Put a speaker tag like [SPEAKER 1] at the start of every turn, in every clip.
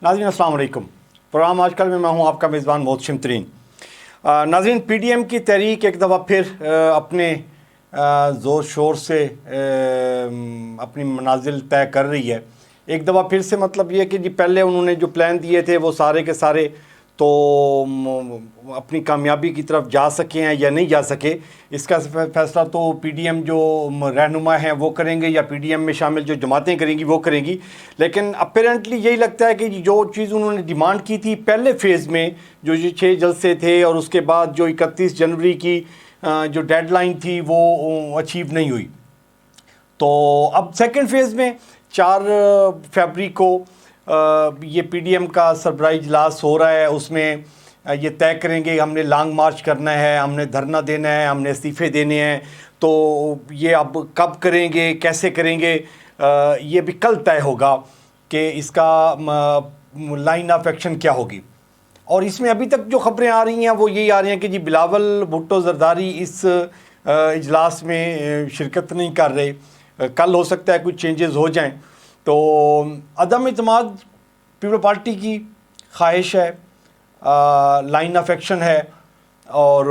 [SPEAKER 1] नाज़रीन अस्सलाम वालेकुम। प्रोग्राम आजकल में मैं हूं आपका मेज़बान मोहसिन तरीन। नाज़रीन, पीडीएम की तहरीक एक दफ़ा फिर अपने ज़ोर शोर से अपनी मनाजिल तय कर रही है। एक दफ़ा फिर से मतलब ये कि जी पहले उन्होंने जो प्लान दिए थे वो सारे के सारे तो अपनी कामयाबी की तरफ जा सके हैं या नहीं जा सके, इसका फैसला तो पीडीएम जो रहनुमा हैं वो करेंगे या पीडीएम में शामिल जो जमातें करेंगी वो करेंगी। लेकिन अपेरेंटली यही लगता है कि जो चीज़ उन्होंने डिमांड की थी पहले फेज़ में, जो ये 6 जलसे थे और उसके बाद जो 31 जनवरी की जो डेडलाइन थी वो अचीव नहीं हुई। तो अब सेकेंड फेज़ में 4 फरवरी को ये पीडीएम का सरबराही इजलास हो रहा है। उसमें ये तय करेंगे हमने लॉन्ग मार्च करना है, हमने धरना देना है, हमने इस्तीफ़े देने हैं। तो ये अब कब करेंगे, कैसे करेंगे, ये भी कल तय होगा कि इसका लाइन ऑफ एक्शन क्या होगी। और इसमें अभी तक जो खबरें आ रही हैं वो यही आ रही हैं कि जी बिलावल भुट्टो जरदारी इस इजलास में शिरकत नहीं कर रहे। कल हो सकता है कुछ चेंजेस हो जाएं। तो अदम इत्मीनाद पीपल पार्टी की ख्वाहिश है, लाइन ऑफ एक्शन है। और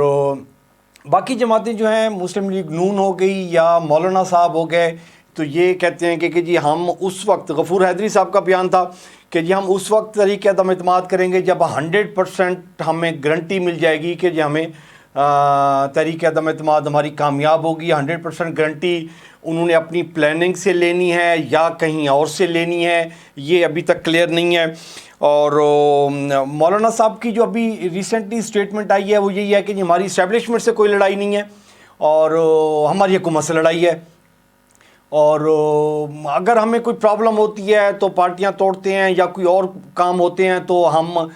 [SPEAKER 1] बाकी जमातें जो हैं, मुस्लिम लीग नून हो गई या मौलाना साहब हो गए, तो ये कहते हैं कि जी हम उस वक्त, गफूर हैदरी साहब का बयान था कि जी हम उस वक्त तरीके अदम इत्मीनाद करेंगे जब 100% हमें गारंटी मिल जाएगी कि जी हमें तरीके अदम इत्मीनाद हमारी कामयाब होगी। 100% गारंटी उन्होंने अपनी प्लानिंग से लेनी है या कहीं और से लेनी है, ये अभी तक क्लियर नहीं है। और मौलाना साहब की जो अभी रिसेंटली स्टेटमेंट आई है वो यही है कि जी हमारी इस्टेब्लिशमेंट से कोई लड़ाई नहीं है और हमारी हुकूमत से लड़ाई है। और अगर हमें कोई प्रॉब्लम होती है तो पार्टियां तोड़ते हैं या कोई और काम होते हैं तो हम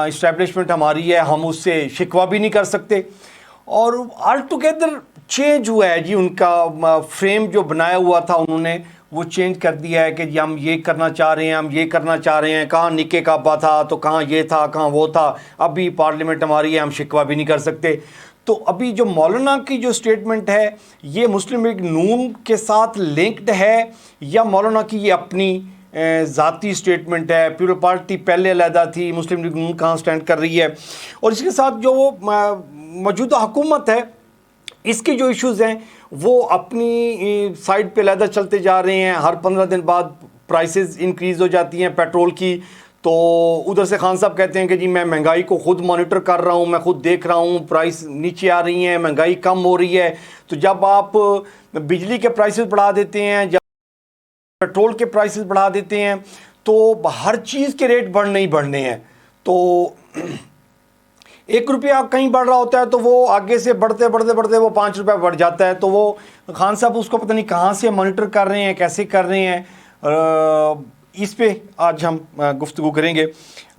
[SPEAKER 1] इस्टेब्लिशमेंट हमारी है, हम उससे शिकवा भी नहीं कर सकते। और ऑल टुगेदर चेंज हुआ है जी, उनका फ्रेम जो बनाया हुआ था उन्होंने वो चेंज कर दिया है कि जी हम ये करना चाह रहे हैं, हम ये करना चाह रहे हैं। कहाँ निके काबा था तो कहाँ ये था, कहाँ वो था। अभी पार्लियामेंट हमारी है, हम शिकवा भी नहीं कर सकते। तो अभी जो मौलाना की जो स्टेटमेंट है ये मुस्लिम लीग नून के साथ लिंक्ड है या मौलाना की ये अपनी ज़ाती स्टेटमेंट है? पीपल पार्टी पहले अलहदा थी, मुस्लिम लीग नून कहाँ स्टैंड कर रही है? और इसके साथ जो मौजूदा हुकूमत है इसके जो इश्यूज़ हैं वो अपनी साइड पे अलहदा चलते जा रहे हैं। हर 15 दिन बाद प्राइसेस इंक्रीज़ हो जाती हैं पेट्रोल की। तो उधर से खान साहब कहते हैं कि जी मैं महंगाई को ख़ुद मॉनिटर कर रहा हूँ, मैं ख़ुद देख रहा हूँ, प्राइस नीचे आ रही हैं, महंगाई कम हो रही है। तो जब आप बिजली के प्राइसेस बढ़ा देते हैं, जब पेट्रोल के प्राइसेस बढ़ा देते हैं, तो हर चीज़ के रेट बढ़ने ही बढ़ने हैं। तो 1 रुपया कहीं बढ़ रहा होता है तो वो आगे से बढ़ते बढ़ते बढ़ते वो 5 रुपया बढ़ जाता है। तो वो खान साहब उसको पता नहीं कहाँ से मॉनिटर कर रहे हैं, कैसे कर रहे हैं। इस पे आज हम गुफ्तगू करेंगे।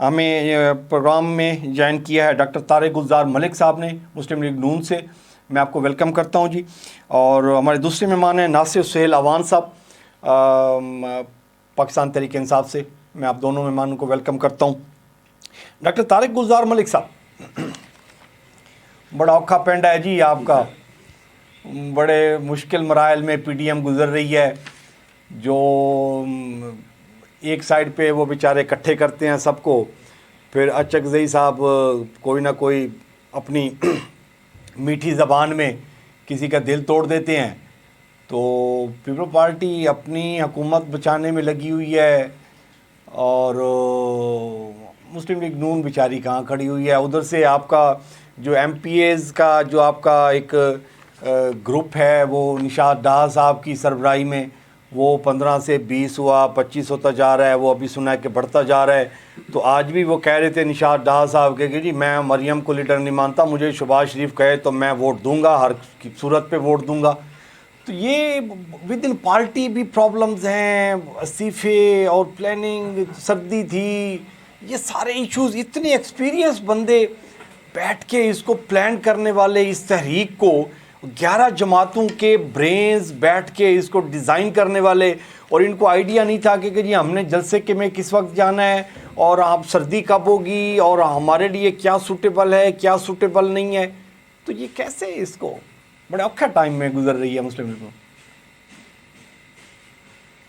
[SPEAKER 1] हमें प्रोग्राम में ज्वाइन किया है डॉक्टर तारिक गुलजार मलिक साहब ने, मुस्लिम लीग नून से। मैं आपको वेलकम करता हूँ जी। और हमारे दूसरे मेहमान हैं नासिर सुहेल अवान साहब, पाकिस्तान तहरीक इंसाफ से। मैं आप दोनों मेहमानों को वेलकम करता हूँ। डॉक्टर तारिक गुलजार मलिक साहब, बड़ा औखा पेंडा है जी आपका, बड़े मुश्किल मराहल में पीडीएम गुजर रही है। जो एक साइड पे वो बेचारे इकट्ठे करते हैं सबको, फिर अचकज़ई साहब कोई ना कोई अपनी मीठी ज़बान में किसी का दिल तोड़ देते हैं। तो पीपल पार्टी अपनी हुकूमत बचाने में लगी हुई है और मुस्लिम लीग नून बेचारी कहाँ खड़ी हुई है। उधर से आपका जो एमपीएज़ का जो आपका एक ग्रुप है वो निशात डाहा साहब की सरबराही में वो 15 से 20 हुआ, 25 होता जा रहा है। वो अभी सुना है कि बढ़ता जा रहा है। तो आज भी वो कह रहे थे निशात डाहा साहब के कि जी मैं मरियम को लीडर नहीं मानता, मुझे शहबाज शरीफ कहे तो मैं वोट दूंगा, हर सूरत पे वोट दूंगा। तो ये विद इन पार्टी भी प्रॉब्लम्स हैं, इस्तीफ़े और प्लानिंग, सर्दी थी, ये सारे इश्यूज़। इतने एक्सपीरियंस बंदे बैठ के इसको प्लान करने वाले, इस तहरीक को 11 जमातों के ब्रेन्स बैठ के इसको डिज़ाइन करने वाले, और इनको आइडिया नहीं था कि जी हमने जलसे के में किस वक्त जाना है और आप सर्दी कब होगी और हमारे लिए क्या सूटेबल है, क्या सूटेबल नहीं है। तो ये कैसे इसको बड़े औखा टाइम में गुजर रही है मुस्लिम लीग।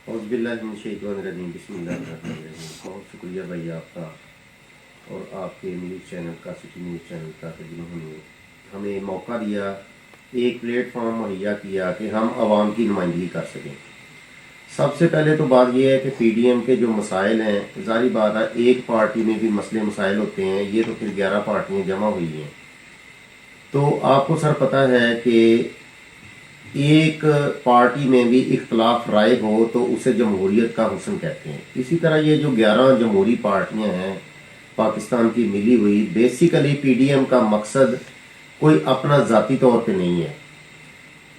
[SPEAKER 2] औज़ुबिल्लाहिमिनश्शैतानिर्रजीम बिस्मिल्लाहिर्रहमानिर्रहीम। बहुत शुक्रिया भाई आपका और आपके न्यूज़ चैनल का, सिटी न्यूज़ चैनल का, कि जिन्होंने हमें मौका दिया, एक प्लेटफॉर्म मुहैया किया कि हम आवाम की नुमाइंदगी कर सकें। सबसे पहले तो बात यह है कि पीडीएम के जो मसाइल हैं, ज़ाहिर बात है एक पार्टी में भी मसले मसाइल होते हैं, ये तो फिर 11 पार्टियां जमा हुई हैं। तो आपको सर पता है कि एक पार्टी में भी इख्तलाफ राय हो तो उसे जमहूरियत का हुस्न कहते हैं। इसी तरह ये जो 11 जमहूरी पार्टियां हैं पाकिस्तान की मिली हुई, बेसिकली पीडीएम का मकसद कोई अपना ज़ाती तौर पे नहीं है।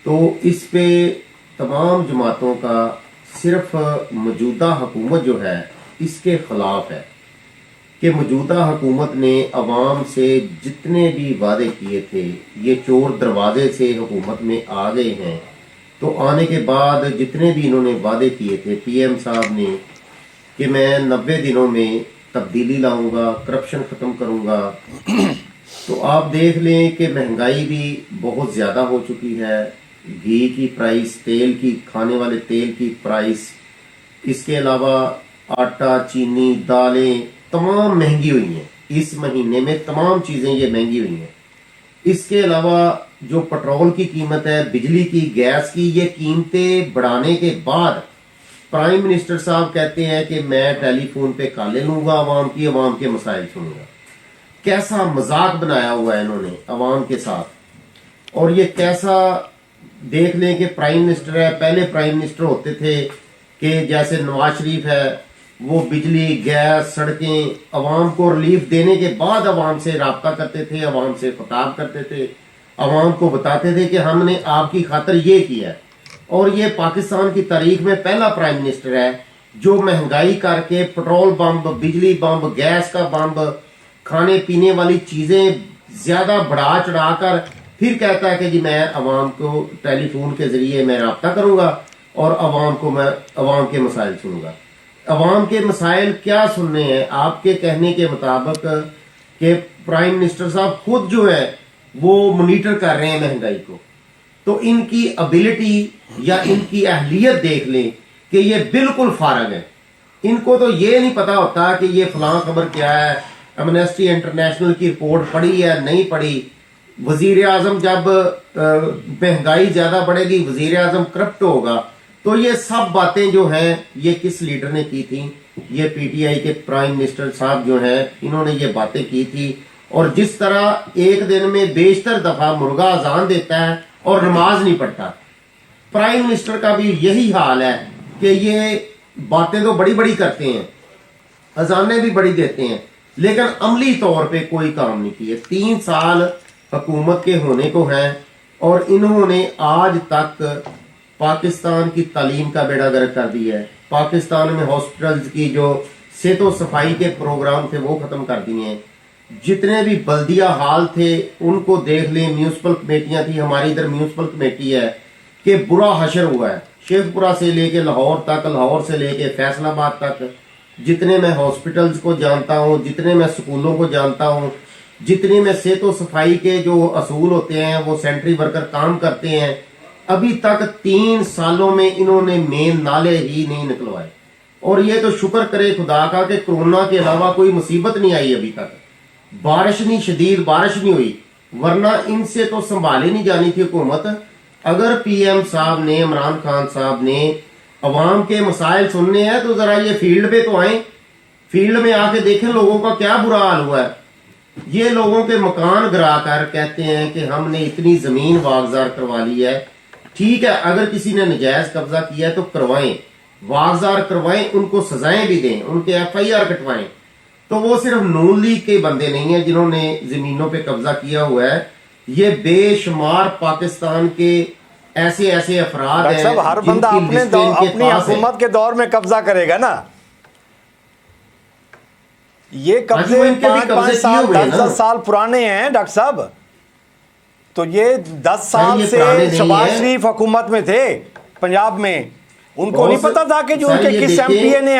[SPEAKER 2] तो इस पे तमाम जमातों का सिर्फ मौजूदा हुकूमत जो है इसके खिलाफ है कि मौजूदा हुकूमत ने अवाम से जितने भी वादे किए थे, ये चोर दरवाजे से हुकूमत में आ गए हैं। तो आने के बाद जितने भी इन्होंने वादे किए थे पीएम साहब ने कि मैं 90 दिनों में तब्दीली लाऊंगा, करप्शन खत्म करूंगा, तो आप देख लें कि महंगाई भी बहुत ज्यादा हो चुकी है। घी की प्राइस, तेल की, खाने वाले तेल की प्राइस, इसके अलावा आटा, चीनी, दालें तमाम महंगी हुई हैं। इस महीने में तमाम चीजें ये महंगी हुई हैं। इसके अलावा जो पेट्रोल की कीमत है, बिजली की, गैस की, ये कीमतें बढ़ाने के बाद प्राइम मिनिस्टर साहब कहते हैं कि मैं टेलीफोन पे कालें लूंगा अवाम की, अवाम के मसाइल सुनूंगा। कैसा मजाक बनाया हुआ है इन्होंने अवाम के साथ। और ये कैसा, देख लें कि प्राइम मिनिस्टर है, पहले प्राइम मिनिस्टर होते थे कि जैसे नवाज शरीफ है, वो बिजली, गैस, सड़कें अवाम को रिलीफ देने के बाद अवाम से राब्ता करते थे, अवाम से खिताब करते थे, अवाम को बताते थे कि हमने आपकी खातिर ये किया है। और ये पाकिस्तान की तारीख में पहला प्राइम मिनिस्टर है जो महंगाई करके पेट्रोल बम्ब, बिजली बम्ब, गैस का बम्ब, खाने पीने वाली चीजें ज्यादा बढ़ा चढ़ाकर फिर कहता है कि जी मैं अवाम को टेलीफोन के जरिए मैं राब्ता करूंगा और अवाम को मैं अवाम के मसाइल सुनूंगा। अवाम के मसाइल क्या सुनने हैं आपके कहने के मुताबिक कि प्राइम मिनिस्टर साहब खुद जो है वो मॉनिटर कर रहे हैं महंगाई को। तो इनकी एबिलिटी या इनकी अहलियत देख लें कि ये बिल्कुल फारग है। इनको तो ये नहीं पता होता कि ये फलां खबर क्या है, एमनेस्टी इंटरनेशनल की रिपोर्ट पढ़ी या नहीं पढ़ी। वजीर आजम जब महंगाई ज्यादा बढ़ेगी, वजीर आजम करप्ट होगा, तो ये सब बातें जो हैं ये किस लीडर ने की थी? ये पीटीआई के प्राइम मिनिस्टर साहब जो हैं इन्होंने ये बातें की थी। और जिस तरह एक दिन में बेशतर दफा मुर्गा अजान देता है और नमाज नहीं पढ़ता, प्राइम मिनिस्टर का भी यही हाल है कि ये बातें तो बड़ी बड़ी करते हैं, अजानें भी बड़ी देते हैं, लेकिन अमली तौर पे कोई काम नहीं किए। 3 साल हुकूमत के होने को हैं और इन्होंने आज तक पाकिस्तान की तालीम का बेड़ा गर्क कर दिया है। पाकिस्तान में हॉस्पिटल्स की जो सेहतो सफाई के प्रोग्राम थे वो खत्म कर दिए हैं। जितने भी बल्दिया हाल थे उनको देख लें, म्यूनिसिपल कमेटियां थी, हमारी इधर म्यूनिसिपल कमेटी है कि बुरा हशर हुआ है। शेखपुरा से लेके लाहौर तक, लाहौर से लेके फैसलाबाद तक, जितने मैं हॉस्पिटल्स को जानता हूँ, जितने मैं स्कूलों को जानता हूँ, जितने में सेहतो सफाई के जो असूल होते हैं वो सेंट्री वर्कर काम करते हैं, अभी तक 3 सालों में इन्होंने मेन नाले ही नहीं निकलवाए। और ये तो शुक्र करे खुदा का कि कोरोना के अलावा कोई मुसीबत नहीं आई अभी तक, बारिश नहीं, शदीद बारिश नहीं हुई, वरना इनसे तो संभाली नहीं जानी थी हुकूमत। अगर पीएम साहब ने, इमरान खान साहब ने अवाम के मसाइल सुनने हैं तो जरा ये फील्ड पे तो आए, फील्ड में आके देखें लोगों का क्या बुरा हाल हुआ है। ये लोगों के मकान गिरा कर कहते हैं कि हमने इतनी जमीन वागजार करवा ली है। ठीक है, अगर किसी ने नजायज कब्जा किया है तो करवाएं, वागजार करवाएं, उनको सजाएं भी दें, उनके एफआईआर कटवाएं। तो वो सिर्फ नून लीग के बंदे नहीं है जिन्होंने जमीनों पे कब्जा किया हुआ है, ये बेशुमार पाकिस्तान के ऐसे ऐसे अफराद हैं।
[SPEAKER 1] सब हर बंदा अपनी हुकूमत के दौर में कब्जा करेगा ना। ये कब्जे 5-5 साल, 10-10 साल पुराने हैं डॉक्टर साहब। तो ये 10 साल से शहबाज शरीफ हुकूमत में थे पंजाब में, उनको नहीं पता था कि जो उनके किस एमपीए ने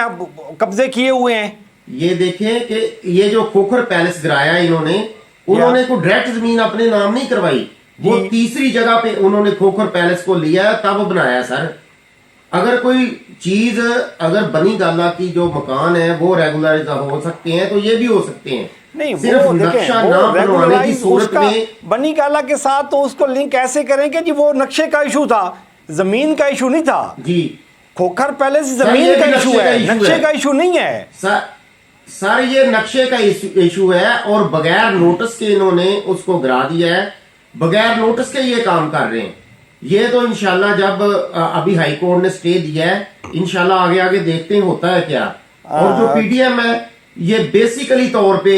[SPEAKER 1] कब्जे किए हुए हैं।
[SPEAKER 2] ये देखें कि ये जो खोखर पैलेस गिराया इन्होंने, उन्होंने को डायरेक्ट जमीन अपने नाम नहीं करवाई, वो तीसरी जगह पे उन्होंने खोखर पैलेस को लिया तब बनाया सर। अगर कोई चीज अगर बनी गाला की जो मकान है वो रेगुलराइज हो सकते हैं तो ये भी हो सकते हैं।
[SPEAKER 1] नहीं
[SPEAKER 2] सिर्फ
[SPEAKER 1] वो देखें,
[SPEAKER 2] नक्शा
[SPEAKER 1] वो
[SPEAKER 2] ना बनवाने की
[SPEAKER 1] रेगुलराइज
[SPEAKER 2] सूरत
[SPEAKER 1] उसका
[SPEAKER 2] में
[SPEAKER 1] बनी गाला के साथ तो उसको लिंक ऐसे करें कि जी वो नक्शे का इशू था, जमीन का इशू नहीं था।
[SPEAKER 2] जी
[SPEAKER 1] खोखर पैलेस
[SPEAKER 2] सर,
[SPEAKER 1] जमीन
[SPEAKER 2] ये
[SPEAKER 1] का
[SPEAKER 2] भी
[SPEAKER 1] इशू
[SPEAKER 2] नक्शे का
[SPEAKER 1] है,
[SPEAKER 2] इशू
[SPEAKER 1] नक्शे
[SPEAKER 2] है।
[SPEAKER 1] का इशू नहीं है।
[SPEAKER 2] सर ये नक्शे का इशू है और बगैर नोटिस के इन्होंने उसको गिरा दिया है, बगैर नोटिस के ये काम कर रहे हैं। ये तो इंशाल्लाह जब अभी हाई कोर्ट ने स्टे दिया है, इंशाल्लाह आगे आगे देखते हैं होता है क्या। और जो पीडीएम है ये बेसिकली तौर पे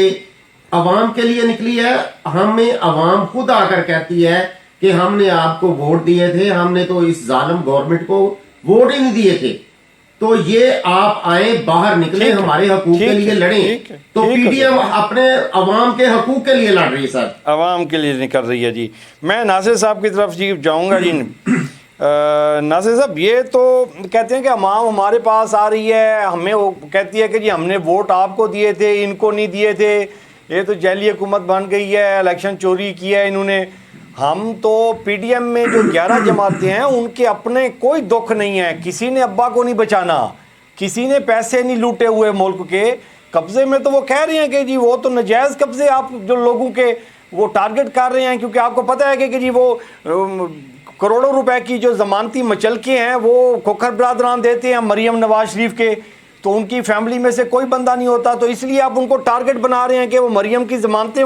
[SPEAKER 2] अवाम के लिए निकली है। हमें अवाम खुद आकर कहती है कि हमने आपको वोट दिए थे, हमने तो इस जालिम गवर्नमेंट को वोट ही नहीं दिए थे, तो ये आप आए बाहर निकले, हमारे हकूक के लिए लड़ें। तो पीडीएम अपने अवाम के हकूक के लिए लड़ रही है सर,
[SPEAKER 1] अवाम के लिए निकल रही है जी। मैं नासिर साहब की तरफ जी जाऊंगा जी। नासिर साहब ये तो कहते हैं कि अवाम हमारे पास आ रही है, हमें वो कहती है कि जी हमने वोट आपको दिए थे, इनको नहीं दिए थे, ये तो जैली हुकूमत बन गई है, इलेक्शन चोरी किया है इन्होंने। हम तो पीडीएम में जो 11 जमातें हैं उनके अपने कोई दुख नहीं है, किसी ने अब्बा को नहीं बचाना, किसी ने पैसे नहीं लूटे हुए मुल्क के कब्जे में। तो वो कह रहे हैं कि जी वो तो नजायज़ कब्जे आप जो लोगों के वो टारगेट कर रहे हैं, क्योंकि आपको पता है कि जी वो करोड़ों रुपए की जो जमानती मचलके हैं वो खोखर बरादरान देते हैं मरियम नवाज शरीफ के, तो उनकी फैमिली में से कोई बंदा नहीं होता, तो इसलिए आप उनको टारगेट बना रहे हैं कि वो मरियम की जमानतें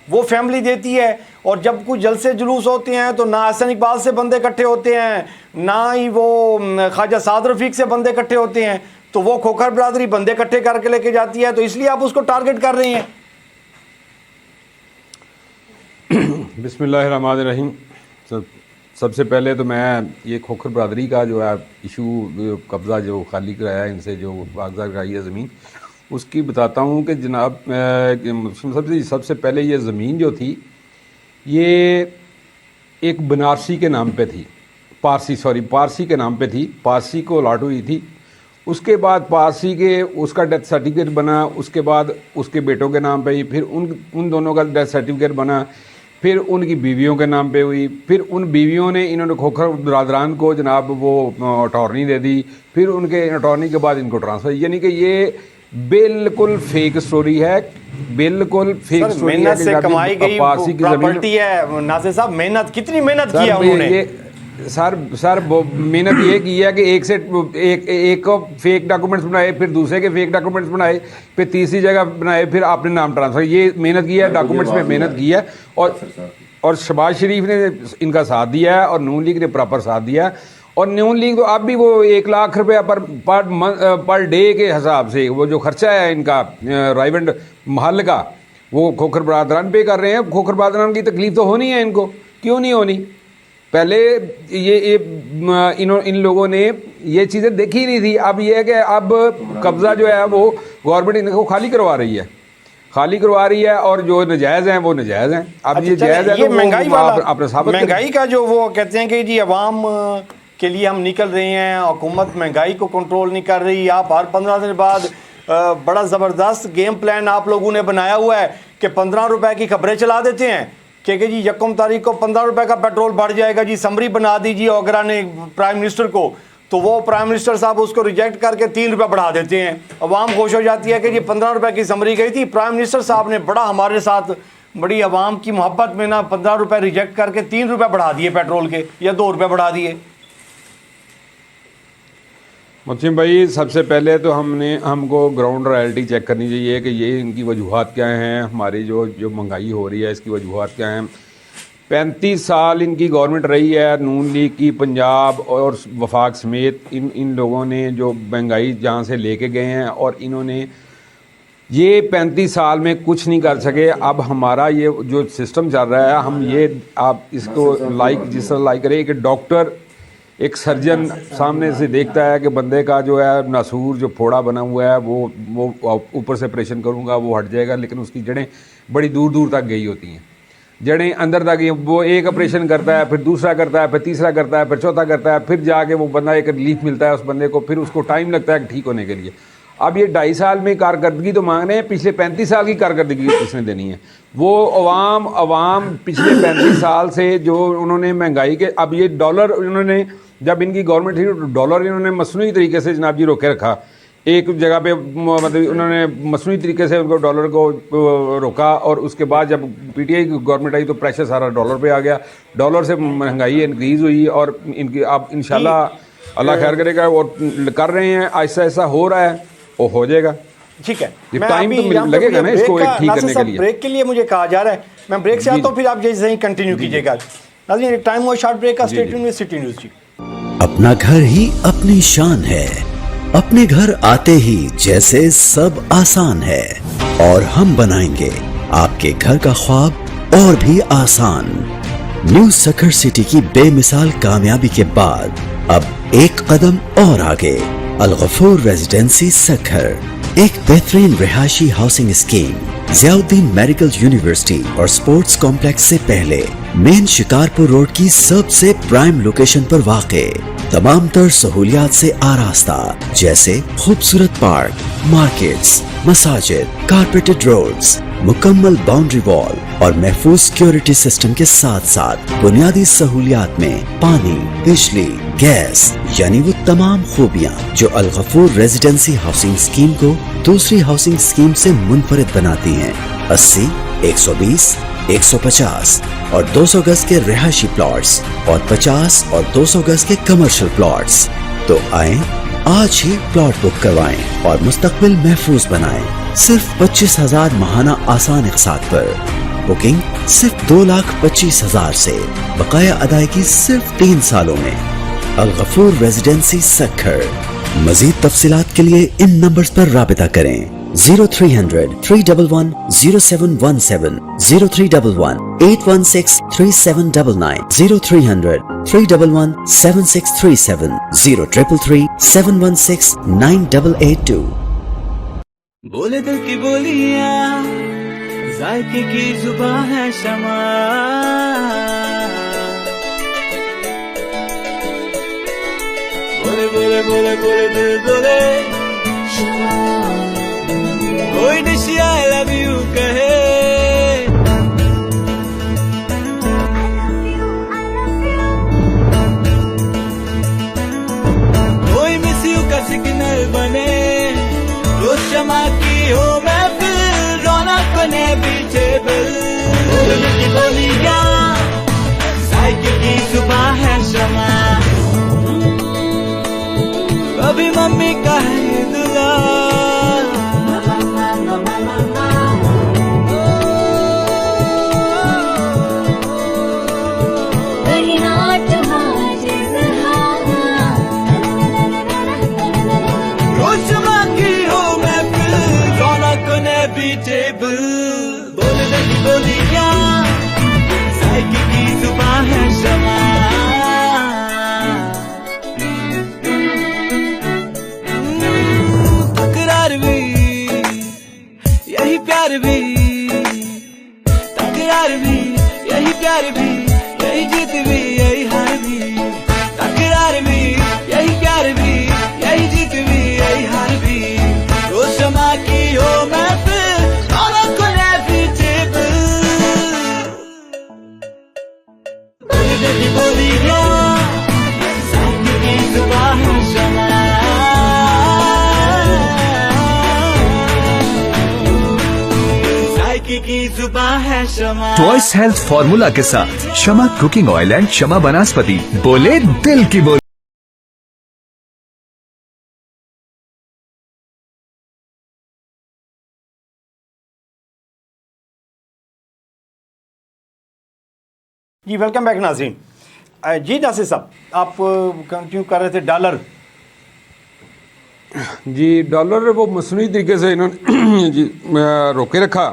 [SPEAKER 1] वो फैमिली देती है। और जब कुछ जलसे जुलूस होते हैं तो ना हसन इकबाल से बंदे इकट्ठे होते हैं, ना ही वो ख्वाजा साद रफीक से बंदे इकट्ठे होते हैं, तो वो खोखर बरादरी बंदे इकट्ठे करके लेके जाती है, तो इसलिए आप उसको टारगेट कर रहे हैं।
[SPEAKER 3] बिस्मिल्लाहिर्रहमानिर्रहीम। सबसे पहले तो मैं ये खोखर बरादरी का जो है इशू, कब्ज़ा जो खाली कराया इनसे, जो कागजा कराई है ज़मीन, उसकी बताता हूँ कि जनाब सबसे पहले ये ज़मीन जो थी ये एक बनारसी के नाम पे थी, पारसी के नाम पे थी, पारसी को अलॉट हुई थी। उसके बाद पारसी के उसका डेथ सर्टिफिकेट बना, उसके बाद उसके बेटों के नाम पे ही, फिर उन दोनों का डेथ सर्टिफिकेट बना, फिर उनकी बीवियों के नाम पे हुई, फिर उन बीवियों ने इन्होंने खोखर बरादरान को जनाब वो अटॉर्नी दे दी, फिर उनके अटॉर्नी के बाद इनको ट्रांसफ़र, यानी कि ये बिल्कुल फेक स्टोरी है, बिल्कुल फेक स्टोरी है।
[SPEAKER 1] मेहनत से कमाई गई
[SPEAKER 3] पारसी की
[SPEAKER 1] प्रॉपर्टी है नासिर साहब, मेहनत कितनी मेहनत की है उन्होंने।
[SPEAKER 3] सर मेहनत ये की है कि एक फेक डॉक्यूमेंट्स बनाए, फिर दूसरे के फेक डॉक्यूमेंट्स बनाए, फिर तीसरी जगह बनाए, फिर आपने नाम ट्रांसफर, ये मेहनत की है, डॉक्यूमेंट्स में मेहनत की है। और शहबाज शरीफ ने इनका साथ दिया है और नून लीग ने प्रॉपर साथ दिया है। और नून लीग तो अब भी वो 1 लाख रुपया पर डे के हिसाब से वो जो खर्चा है इनका राइवेंड महल का, वो खोखर बरादरान पे कर रहे हैं। खोखर बरादरान की तकलीफ तो होनी है इनको, क्यों नहीं होनी। पहले ये इन लोगों ने ये चीज़ें देखी नहीं थी। अब ये है कि अब कब्ज़ा जो है वो गवर्नमेंट इनको खाली करवा रही है, और जो नजायज़ हैं वो नजायज़ हैं। अब ये जायज़ है,
[SPEAKER 1] ये महंगाई वाला,
[SPEAKER 3] महंगाई
[SPEAKER 1] का जो वो कहते हैं कि जी अवाम के लिए हम निकल रहे हैं, हुकूमत महंगाई को कंट्रोल नहीं कर रही। आप हर 15 दिन बाद बड़ा ज़बरदस्त गेम प्लान आप लोगों ने बनाया हुआ है कि 15 रुपए की खबरें चला देते हैं कि जी 1 तारीख को 15 रुपए का पेट्रोल बढ़ जाएगा जी, समरी बना दीजिए ओगरा ने प्राइम मिनिस्टर को, तो वो प्राइम मिनिस्टर साहब उसको रिजेक्ट करके 3 रुपये बढ़ा देते हैं। अवाम खुश हो जाती है कि जी 15 रुपए की समरी गई थी, प्राइम मिनिस्टर साहब ने बड़ा हमारे साथ बड़ी अवाम की मोहब्बत में ना 15 रुपये रिजेक्ट करके 3 रुपये बढ़ा दिए पेट्रोल के, या 2 रुपये बढ़ा दिए।
[SPEAKER 3] मुस्लिम भाई, सबसे पहले तो हमको ग्राउंड रियलिटी चेक करनी चाहिए कि ये इनकी वजूहात क्या हैं, हमारी जो महंगाई हो रही है इसकी वजूहात क्या हैं। 35 साल इनकी गवर्नमेंट रही है, नून लीग की, पंजाब और वफाक समेत इन लोगों ने जो महंगाई जहाँ से लेके गए हैं, और इन्होंने ये 35 साल में कुछ नहीं कर सके। अब हमारा ये जो सिस्टम चल रहा है, हम ये आप इसको जिस तरह लाइक करें कि डॉक्टर एक सर्जन सामने से देखता है कि बंदे का जो है नासूर जो फोड़ा बना हुआ है वो ऊपर से ऑपरेशन करूँगा वो हट जाएगा, लेकिन उसकी जड़ें बड़ी दूर दूर तक गई होती हैं, जड़ें अंदर तक। वो एक ऑपरेशन करता है, फिर दूसरा करता है, फिर तीसरा करता है, फिर चौथा करता है, फिर जाके वो बंदा एक रिलीफ मिलता है उस बंदे को, फिर उसको टाइम लगता है ठीक होने के लिए। अब ये 2.5 साल में कारकर्दगी तो मांग रहे हैं, पिछले 35 साल की कारकर्दगी किसने देनी है। वो अवाम पिछले 35 साल से जो उन्होंने महंगाई के, अब ये डॉलर उन्होंने जब इनकी गवर्नमेंट थी डॉलर इन्होंने मसनूई तरीके से जनाब जी रोके रखा, एक जगह पे मतलब उन्होंने मसनूई तरीके से उनको डॉलर को रोका, और उसके बाद जब पीटीआई की गवर्नमेंट आई तो प्रेशर सारा डॉलर पे आ गया, डॉलर से महंगाई इंक्रीज़ हुई, और इनकी आप इंशाल्लाह अल्लाह खैर करेगा, और कर रहे हैं, ऐसा ऐसा हो रहा है, वो हो जाएगा।
[SPEAKER 1] ठीक है,
[SPEAKER 3] ये टाइम तो लगेगा ना इसको एक ठीक करने के लिए।
[SPEAKER 1] ब्रेक के लिए मुझे कहा जा रहा है, मैं ब्रेक से आता हूँ, फिर आप जैसे ही कंटिन्यू कीजिएगा। नाज़रीन टाइम हुआ शॉर्ट ब्रेक का, stay tuned with City News जी।
[SPEAKER 4] अपना घर ही अपनी शान है, अपने घर आते ही जैसे सब आसान है, और हम बनाएंगे आपके घर का ख्वाब और भी आसान। न्यू सखर सिटी की बेमिसाल कामयाबी के बाद अब एक कदम और आगे, अल गफूर रेजिडेंसी सखर, एक बेहतरीन रिहायशी housing scheme Ziauddin medical university और स्पोर्ट्स कॉम्प्लेक्स से पहले मेन शिकारपुर रोड की सबसे प्राइम लोकेशन पर वाक़े, तमाम तर सहूलियात से आरास्ता, जैसे खूबसूरत पार्क, मार्केट्स, मसाजिद, कारपेटेड रोड्स, मुकम्मल बाउंड्री वॉल और महफूज सिक्योरिटी सिस्टम के साथ साथ बुनियादी सहूलियात में पानी, बिजली, गैस, यानी वो तमाम खूबियाँ जो अल गफूर रेजिडेंसी हाउसिंग स्कीम को दूसरी हाउसिंग स्कीम से मुनफरिद बनाती हैं। 80, 120, 150 और 200 गज के रिहायशी प्लॉट्स और 50 और 200 गज के कमर्शियल प्लॉट्स। तो आए आज ही प्लॉट बुक करवाएं और मुस्तकबिल महफूज बनाएं। सिर्फ 25,000 माहाना आसान इक़सात पर। बुकिंग सिर्फ 2,25,000 से, बकाया अदायगी सिर्फ 3 सालों में। अल गफूर रेजिडेंसी सखर। मजीद तफसीलात के लिए इन नंबर्स पर राबिता करें। 0300 311 0717, 0311 816 3799, 0300 311 7637, 0333 716 9882।
[SPEAKER 5] बोले दिल की बोलियां, जायके की जुबान है शमा, बोले बोले बोले बोले दिल बोले कोई निशी आई लव यू कहे, कोई मिस यू का सिग्नल बने, रोज शमा की हो महफिल, रौनक बने पीछे बिल, बोलने की बोलियां, साइकिल की जुबान है शमा, कभी मम्मी का है दुला, बोलने की बोलियां, साइकिल की जुबान है शमा, तकरार भी यही प्यार भी, तकरार भी यही प्यार भी, यही जीत भी यही हार भी, तकरार भी यही प्यार भी, यही जीत भी यही हार भी, रोज शमा की हो महफिल,
[SPEAKER 6] टॉयस हेल्थ फॉर्मूला के साथ शमा कुकिंग ऑयल एंड शमा वनस्पति, बोले दिल की बोली।
[SPEAKER 1] जी वेलकम बैक नाज़रीन। जी नासिर साहब, आप कंटिन्यू कर रहे थे डॉलर।
[SPEAKER 3] जी डॉलर वो मसनूई तरीके से इन्होंने जी रोके रखा,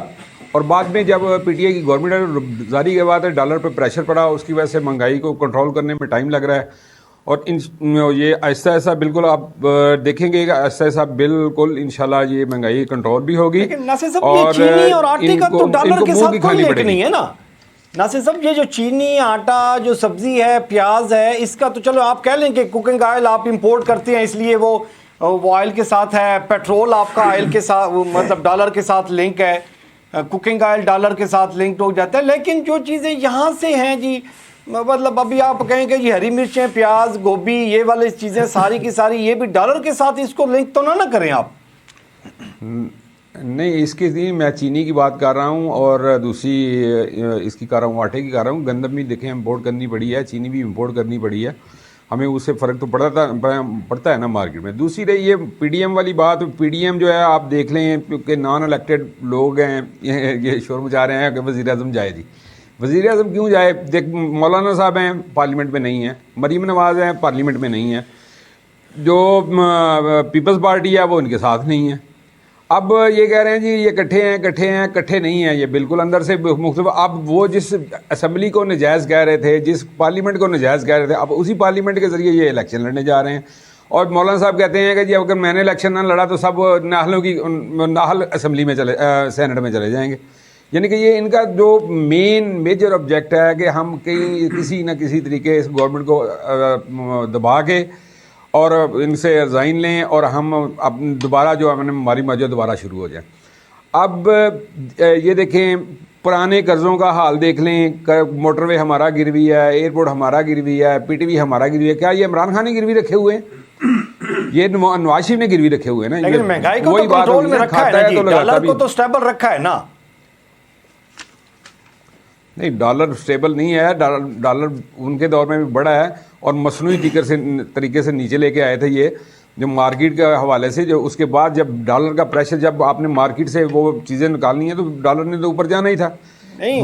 [SPEAKER 3] और बाद में जब पीटीआई की गवर्नमेंट जारी के बाद डॉलर पे प्रेशर पड़ा, उसकी वजह से महंगाई को कंट्रोल करने में टाइम लग रहा है, और ये ऐसा ऐसा बिल्कुल आप देखेंगे ऐसा ऐसा बिल्कुल इंशाल्लाह ये महंगाई कंट्रोल भी होगी।
[SPEAKER 1] लेकिन नासिर साहब ये चीनी और आटे का तो डॉलर के साथ कोई लिंक नहीं है ना नासिर साहब। ये जो चीनी, आटा, जो सब्जी है, प्याज है, इसका तो चलो आप कह लें कि कुकिंग ऑयल आप इंपोर्ट करते हैं इसलिए वो ऑयल के साथ है, पेट्रोल आपका ऑयल के साथ मतलब डॉलर के साथ लिंक है, कुकिंग ऑयल डॉलर के साथ लिंक्ड हो जाता है। लेकिन जो चीज़ें यहाँ से हैं जी, मतलब अभी आप कहेंगे जी हरी मिर्चें, प्याज, गोभी, ये वाली चीज़ें सारी की सारी ये भी डॉलर के साथ इसको लिंक तो ना करें आप?
[SPEAKER 3] नहीं, इसकी नहीं, मैं चीनी की बात कर रहा हूँ और दूसरी इसकी कर रहा हूँ, आटे की कर रहा हूँ। गंदम भी देखें इम्पोर्ट करनी पड़ी है, चीनी भी इम्पोर्ट करनी पड़ी है, हमें उससे फ़र्क तो पड़ता है ना मार्केट में। दूसरी रही ये पीडीएम वाली बात, पीडीएम जो है आप देख लें, क्योंकि नॉन इलेक्टेड लोग हैं, ये शोर मचा रहे हैं कि वज़ीर आज़म जाए जी। वज़ीर आज़म क्यों जाए? देख, मौलाना साहब हैं, पार्लियामेंट में नहीं है, मरीम नवाज़ हैं, पार्लियामेंट में नहीं है, जो पीपल्स पार्टी है वो इनके साथ नहीं है। अब ये कह रहे हैं जी ये इकट्ठे नहीं हैं, ये बिल्कुल अंदर से मुख्तलिफ। अब वो जिस असम्बली को नजायज़ कह रहे थे, जिस पार्लियामेंट को नजायज़ कह रहे थे, अब उसी पार्लियामेंट के ज़रिए ये इलेक्शन लड़ने जा रहे हैं। और मौलाना साहब कहते हैं कि जी अगर मैंने इलेक्शन ना लड़ा तो सब नाहल असम्बली में सेनेट में चले जाएंगे। यानी कि ये इनका जो मेजर ऑब्जेक्ट है कि हम किसी न किसी तरीके इस गवर्नमेंट को दबा के और इनसे रिज़ाइन लें और हम अब दोबारा जो हमारी मर्जी दोबारा शुरू हो जाए। अब ये देखें, पुराने कर्ज़ों का हाल देख लें, मोटरवे हमारा गिरवी है, एयरपोर्ट हमारा गिरवी है, पीटीवी हमारा गिरवी है। क्या ये इमरान खान ने गिरवी रखे हुए हैं? ये नवाज शरीफ ने गिरवी रखे हुए हैं ना।
[SPEAKER 1] लेकिन महंगाई को तो कंट्रोल में रखा है ना जी, डॉलर को तो स्टेबल रखा है ना।
[SPEAKER 3] नहीं, डॉलर स्टेबल नहीं है, डॉलर उनके दौर में भी बढ़ा है और मसनूई तरीके से नीचे लेके आए थे ये, जो मार्केट के हवाले से। जो उसके बाद जब डॉलर का प्रेशर, जब आपने मार्केट से वो चीज़ें निकालनी है तो डॉलर ने तो ऊपर जाना ही था।
[SPEAKER 1] नहीं,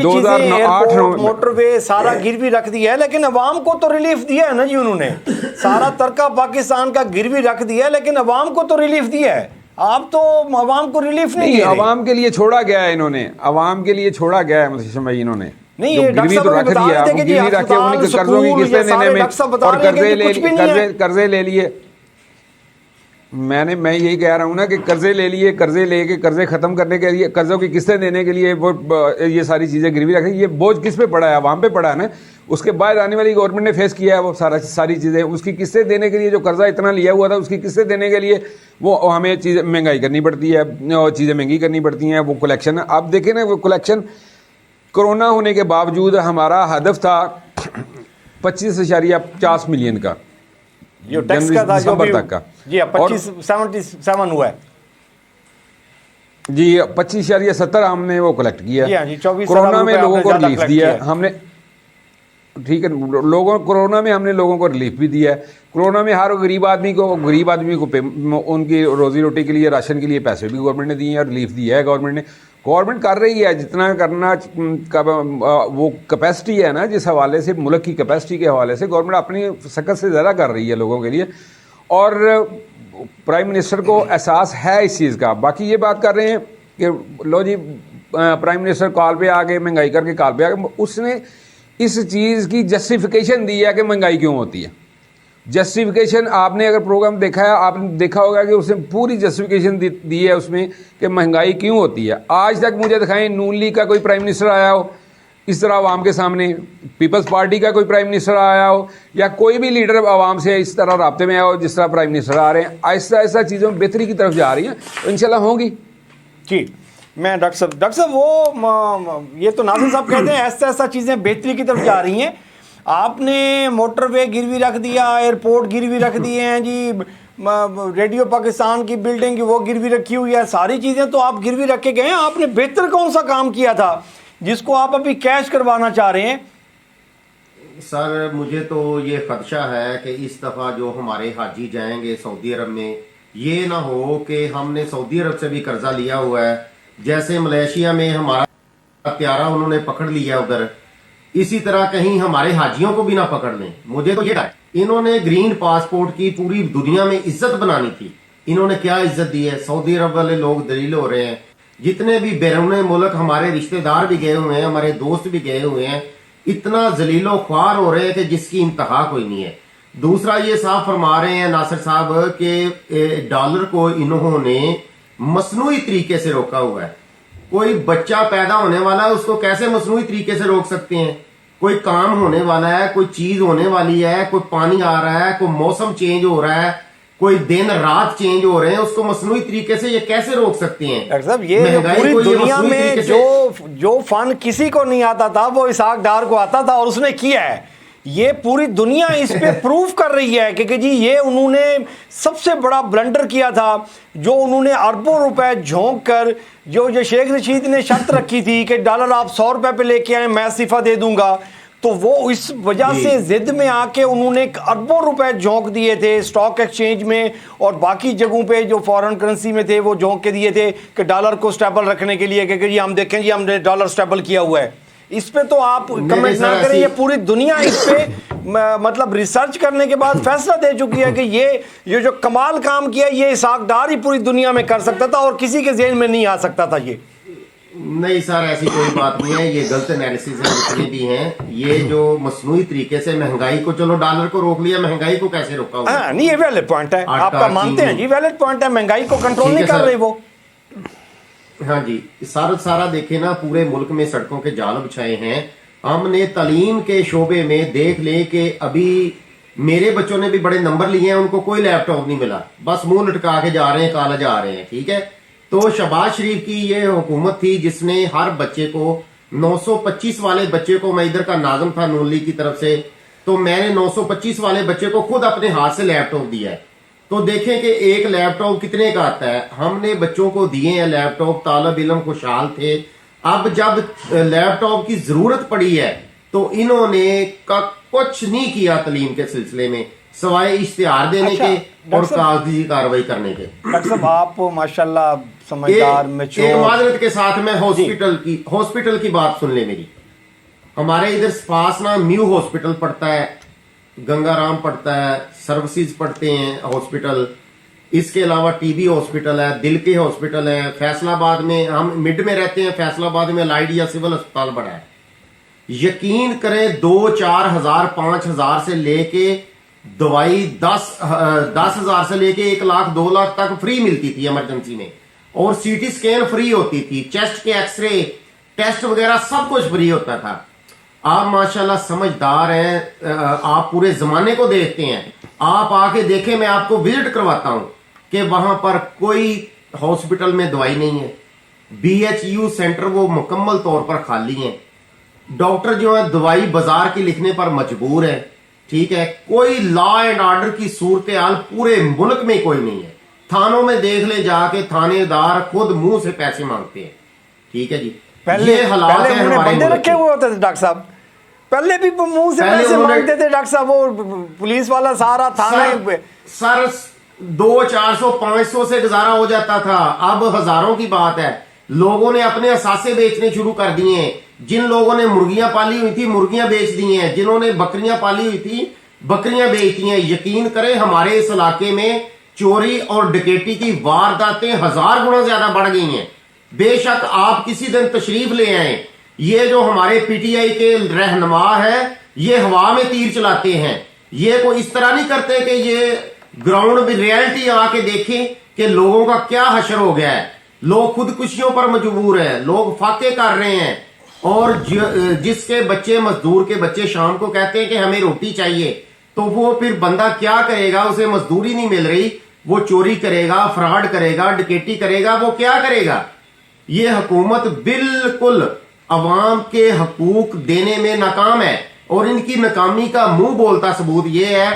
[SPEAKER 1] 2008 मोटरवे सारा गिरवी रख दिया है, लेकिन अवाम को तो रिलीफ दिया है ना जी उन्होंने। सारा तरका पाकिस्तान का गिरवी रख दिया है, लेकिन अवाम को तो रिलीफ दिया है। आप तो अवाम को रिलीफ नहीं,
[SPEAKER 3] अवाम के लिए छोड़ा गया है इन्होंने, अवाम के लिए छोड़ा गया है मुस्तफा भाई इन्होंने।
[SPEAKER 1] नहीं, ये
[SPEAKER 3] गिरवी तो रख दिया, गिरवी रखे उन्हीं कर्जों की किस्तें देने में और कर्जे ले लिए। मैं यही कह रहा हूँ ना कि कर्जे ले लिए, कर्जे खत्म करने के लिए, कर्जों की किस्तें देने के लिए वो ये सारी चीज़ें गिरवी रखी। ये बोझ किस पे पड़ा है? अवाम पे पड़ा है ना। उसके बाद आने वाली गवर्नमेंट ने फेस किया है वो सारी चीज़ें। उसकी किस्तें देने के लिए, जो कर्जा इतना लिया हुआ था, उसकी किस्तें देने के लिए वो हमें चीज़ें महंगाई करनी पड़ती है, चीज़ें महंगी करनी पड़ती हैं। वो कलेक्शन, आप देखें ना, वो कलेक्शन कोरोना होने के बावजूद हमारा हदफ था 25.50 मिलियन का,
[SPEAKER 1] जो टैक्स का था, जो
[SPEAKER 3] तक का
[SPEAKER 1] जी 25.77 हुआ है
[SPEAKER 3] जी, 25.70 हमने वो कलेक्ट किया।
[SPEAKER 1] कोरोना
[SPEAKER 3] में लोगों को रिलीफ दिया हमने, ठीक है, कोरोना में हमने लोगों को रिलीफ भी दिया है। कोरोना में हर गरीब आदमी को उनकी रोजी रोटी के लिए, राशन के लिए पैसे भी गवर्नमेंट ने दिए हैं और रिलीफ दिया है गवर्नमेंट कर रही है जितना करना वो कैपेसिटी है ना, जिस हवाले से मुल्क की कैपेसिटी के हवाले से गवर्नमेंट अपनी सकत से ज़्यादा कर रही है लोगों के लिए, और प्राइम मिनिस्टर को एहसास है इस चीज़ का। बाकी ये बात कर रहे हैं कि लो जी प्राइम मिनिस्टर कॉल पे आ गए, महंगाई करके कॉल पे आ गए, उसने इस चीज़ की जस्टिफिकेशन दी है कि महंगाई क्यों होती है। जस्टिफिकेशन आपने अगर प्रोग्राम देखा है, आपने देखा होगा कि उसने पूरी जस्टिफिकेशन दी है उसमें कि महंगाई क्यों होती है। आज तक मुझे दिखाएं नून लीग का कोई प्राइम मिनिस्टर आया हो इस तरह आवाम के सामने, पीपल्स पार्टी का कोई प्राइम मिनिस्टर आया हो, या कोई भी लीडर आवाम से इस तरह राब्ते में आया हो जिस तरह प्राइम मिनिस्टर आ रहे हैं। आहिस्ता आहिस्ता चीज़ों में बेहतरी की तरफ जा रही हैं, तो इंशाल्लाह होंगी।
[SPEAKER 1] जी, मैं डॉक्टर साहब वो ये तो नाज़िर साहब कहते हैं ऐसा ऐसा चीज़ें बेहतरी की तरफ जा रही हैं। आपने मोटरवे गिरवी रख दिया, एयरपोर्ट गिरवी रख दिए हैं जी, रेडियो पाकिस्तान की बिल्डिंग वो गिरवी रखी हुई है, सारी चीज़ें तो आप गिरवी रख के गए हैं। आपने बेहतर कौन सा काम किया था जिसको आप अभी कैश करवाना चाह रहे हैं?
[SPEAKER 2] सर, मुझे तो ये खदशा है कि इस दफ़ा जो हमारे हाजी जाएंगे सऊदी अरब में, ये ना हो कि हमने सऊदी अरब से भी कर्जा लिया हुआ है, जैसे मलेशिया में हमारा प्यारा उन्होंने पकड़ लिया उधर, इसी तरह कहीं हमारे हाजियों को भी ना पकड़ लें। मुझे तो ये है, इन्होंने ग्रीन पासपोर्ट की पूरी दुनिया में इज्जत बनानी थी, इन्होंने क्या इज्जत दी है? सऊदी अरब वाले लोग दलील हो रहे हैं, जितने भी बैरून मुल्क हमारे रिश्तेदार भी गए हुए हैं, हमारे दोस्त भी गए हुए हैं, इतना जलीलो ख्वार हो रहे हैं कि जिसकी इंतहा कोई नहीं है। दूसरा ये साफ फरमा रहे हैं नासिर साहब कि डॉलर को इन्होंने मसनूई तरीके से रोका हुआ है। कोई बच्चा पैदा होने वाला है, उसको कैसे मसनूई तरीके से रोक सकते हैं? कोई काम होने वाला है, कोई चीज होने वाली है, कोई पानी आ रहा है, कोई मौसम चेंज हो रहा है, कोई दिन रात चेंज हो रहे हैं, उसको मसनूई तरीके से ये कैसे रोक सकते हैं?
[SPEAKER 1] डॉक्टर साहब, ये
[SPEAKER 2] महंगाई
[SPEAKER 1] पूरी
[SPEAKER 2] को ये
[SPEAKER 1] दुनिया
[SPEAKER 2] मसनूई
[SPEAKER 1] में
[SPEAKER 2] तरीके से-
[SPEAKER 1] जो फन किसी को नहीं आता था वो इसहाक डार को आता था और उसने किया है। ये पूरी दुनिया इस पे प्रूव कर रही है कि जी ये उन्होंने सबसे बड़ा ब्लंडर किया था, जो उन्होंने अरबों रुपए झोंक कर, जो शेख रशीद ने शर्त रखी थी कि डॉलर आप 100 रुपए पे लेके आए मैं इस्तीफा दे दूंगा, तो वो इस वजह से जिद में आके उन्होंने अरबों रुपए झोंक दिए थे स्टॉक एक्सचेंज में और बाकी जगहों पे जो फॉरेन करेंसी में थे वो झोंक के दिए थे कि डॉलर को स्टेबल रखने के लिए कि जी हम देखें जी हमने डॉलर स्टेबल किया हुआ है। इस पे तो आप कमेंट ना करें, ये पूरी दुनिया इस पे मतलब रिसर्च करने के बाद फैसला दे चुकी है कि ये जो कमाल काम किया ये इसहाक डार ही पूरी दुनिया में कर सकता था और किसी के ज़हन में नहीं आ सकता था ये।
[SPEAKER 2] नहीं सर, ऐसी कोई बात नहीं है, ये गलत एनालिसिस है जितने भी हैं। ये जो मसनूई तरीके से महंगाई को, चलो डॉलर को रोक लिया, महंगाई को कैसे रोका हुआ?
[SPEAKER 1] हाँ नहीं, ये वैलिड पॉइंट है,
[SPEAKER 2] आटा,
[SPEAKER 1] आपका मानते हैं जी, वैलिड पॉइंट है, महंगाई को कंट्रोल
[SPEAKER 2] ठीक
[SPEAKER 1] नहीं
[SPEAKER 2] है
[SPEAKER 1] कर
[SPEAKER 2] सर।
[SPEAKER 1] रहे वो।
[SPEAKER 2] हाँ जी, सारा देखे ना, पूरे मुल्क में सड़कों के जाल बिछाए हैं। हमने तालीम के शोबे में देख ले कि अभी मेरे बच्चों ने भी बड़े नंबर लिए हैं, उनको कोई लैपटॉप नहीं मिला, बस मुंह लटका के जा रहे हैं, कॉलेज आ रहे हैं। ठीक है, तो शहबाज शरीफ की ये हुकूमत थी जिसने हर बच्चे को 925 वाले बच्चे को, मैं इधर का नाज़िम था नून लीग की तरफ से, तो मैंने 925 वाले बच्चे को खुद अपने हाथ से लैपटॉप दिया है। तो देखें कि एक लैपटॉप कितने का आता है। हमने बच्चों को दिए हैं लैपटॉप, तालब इलम खुशहाल थे। अब जब लैपटॉप की जरूरत पड़ी है तो इन्होंने कुछ नहीं किया तालीम के सिलसिले में, सिवाय इश्तिहार देने
[SPEAKER 1] अच्छा,
[SPEAKER 2] के और कागजी कार्रवाई करने के।
[SPEAKER 1] डॉक्टर साहब आप माशाल्लाह समझदार,
[SPEAKER 2] एक
[SPEAKER 1] मैच्योर।
[SPEAKER 2] माजरत के साथ मैं हॉस्पिटल की बात सुन ले मेरी। हमारे इधर पास ना म्यू हॉस्पिटल पड़ता है, गंगाराम पड़ता है, सर्विसेज पड़ते हैं हॉस्पिटल, इसके अलावा टीबी हॉस्पिटल है, दिल के हॉस्पिटल है। फैसलाबाद में, हम मिड में रहते हैं, फैसलाबाद में लाइडिया सिविल अस्पताल बड़ा है। यकीन करें 2-4 हजार 5 हजार से लेके दवाई 10 हजार से लेके 1 लाख 2 लाख तक फ्री मिलती थी इमरजेंसी में, और सीटी स्कैन फ्री होती थी, चेस्ट के एक्सरे टेस्ट वगैरह सब कुछ फ्री होता था। आप माशाल्लाह समझदार हैं, आप पूरे जमाने को देखते हैं। आप आके देखें, मैं आपको विजिट करवाता हूं कि वहां पर कोई हॉस्पिटल में दवाई नहीं है। BHU सेंटर वो मुकम्मल तौर पर खाली हैं। डॉक्टर जो है दवाई बाजार की लिखने पर मजबूर है। ठीक है, कोई लॉ एंड ऑर्डर की सूरत हाल पूरे मुल्क में कोई नहीं है। थानों में देख ले जाके, थानेदार खुद मुंह से पैसे मांगते हैं। ठीक है जी,
[SPEAKER 1] पहले
[SPEAKER 2] ये हालात
[SPEAKER 1] पहले
[SPEAKER 2] है
[SPEAKER 1] उन्होंने
[SPEAKER 2] हमारे
[SPEAKER 1] बंदे
[SPEAKER 2] मुल्क
[SPEAKER 1] रखे
[SPEAKER 2] के।
[SPEAKER 1] हुए होते थे डॉक्टर साहब, पहले भी मुंह से
[SPEAKER 2] पहले
[SPEAKER 1] पैसे
[SPEAKER 2] उन्होंने-
[SPEAKER 1] मांगते थे डॉक्टर साहब, वो पुलिस वाला सारा थाने
[SPEAKER 2] सर 200-400-500 से गुजारा हो जाता था, अब हजारों की बात है। लोगों ने अपने असासे बेचने शुरू कर दिए हैं। जिन लोगों ने मुर्गियां पाली हुई थी मुर्गियां बेच दी हैं, जिन्होंने बकरियां पाली हुई थी बकरियां बेच दी हैं। यकीन करें हमारे इस इलाके में चोरी और डकैती की वारदातें 1000 गुना ज्यादा बढ़ गई हैं। बेशक आप किसी दिन तशरीफ ले आए, ये जो हमारे PTI के रहनुमा है ये हवा में तीर चलाते हैं। ये कोई इस तरह नहीं करते कि ये ग्राउंड में रियलिटी आके देखें कि लोगों का क्या हशर हो गया है। लोग खुदकुशियों पर मजबूर है, लोग फाके कर रहे हैं, और जिसके बच्चे, मजदूर के बच्चे शाम को कहते हैं कि हमें रोटी चाहिए, तो वो फिर बंदा क्या करेगा? उसे मजदूरी नहीं मिल रही, वो चोरी करेगा, फ्रॉड करेगा, डकैती करेगा, वो क्या करेगा? ये हुकूमत बिल्कुल अवाम के हकूक देने में नाकाम है, और इनकी नाकामी का मुंह बोलता सबूत ये है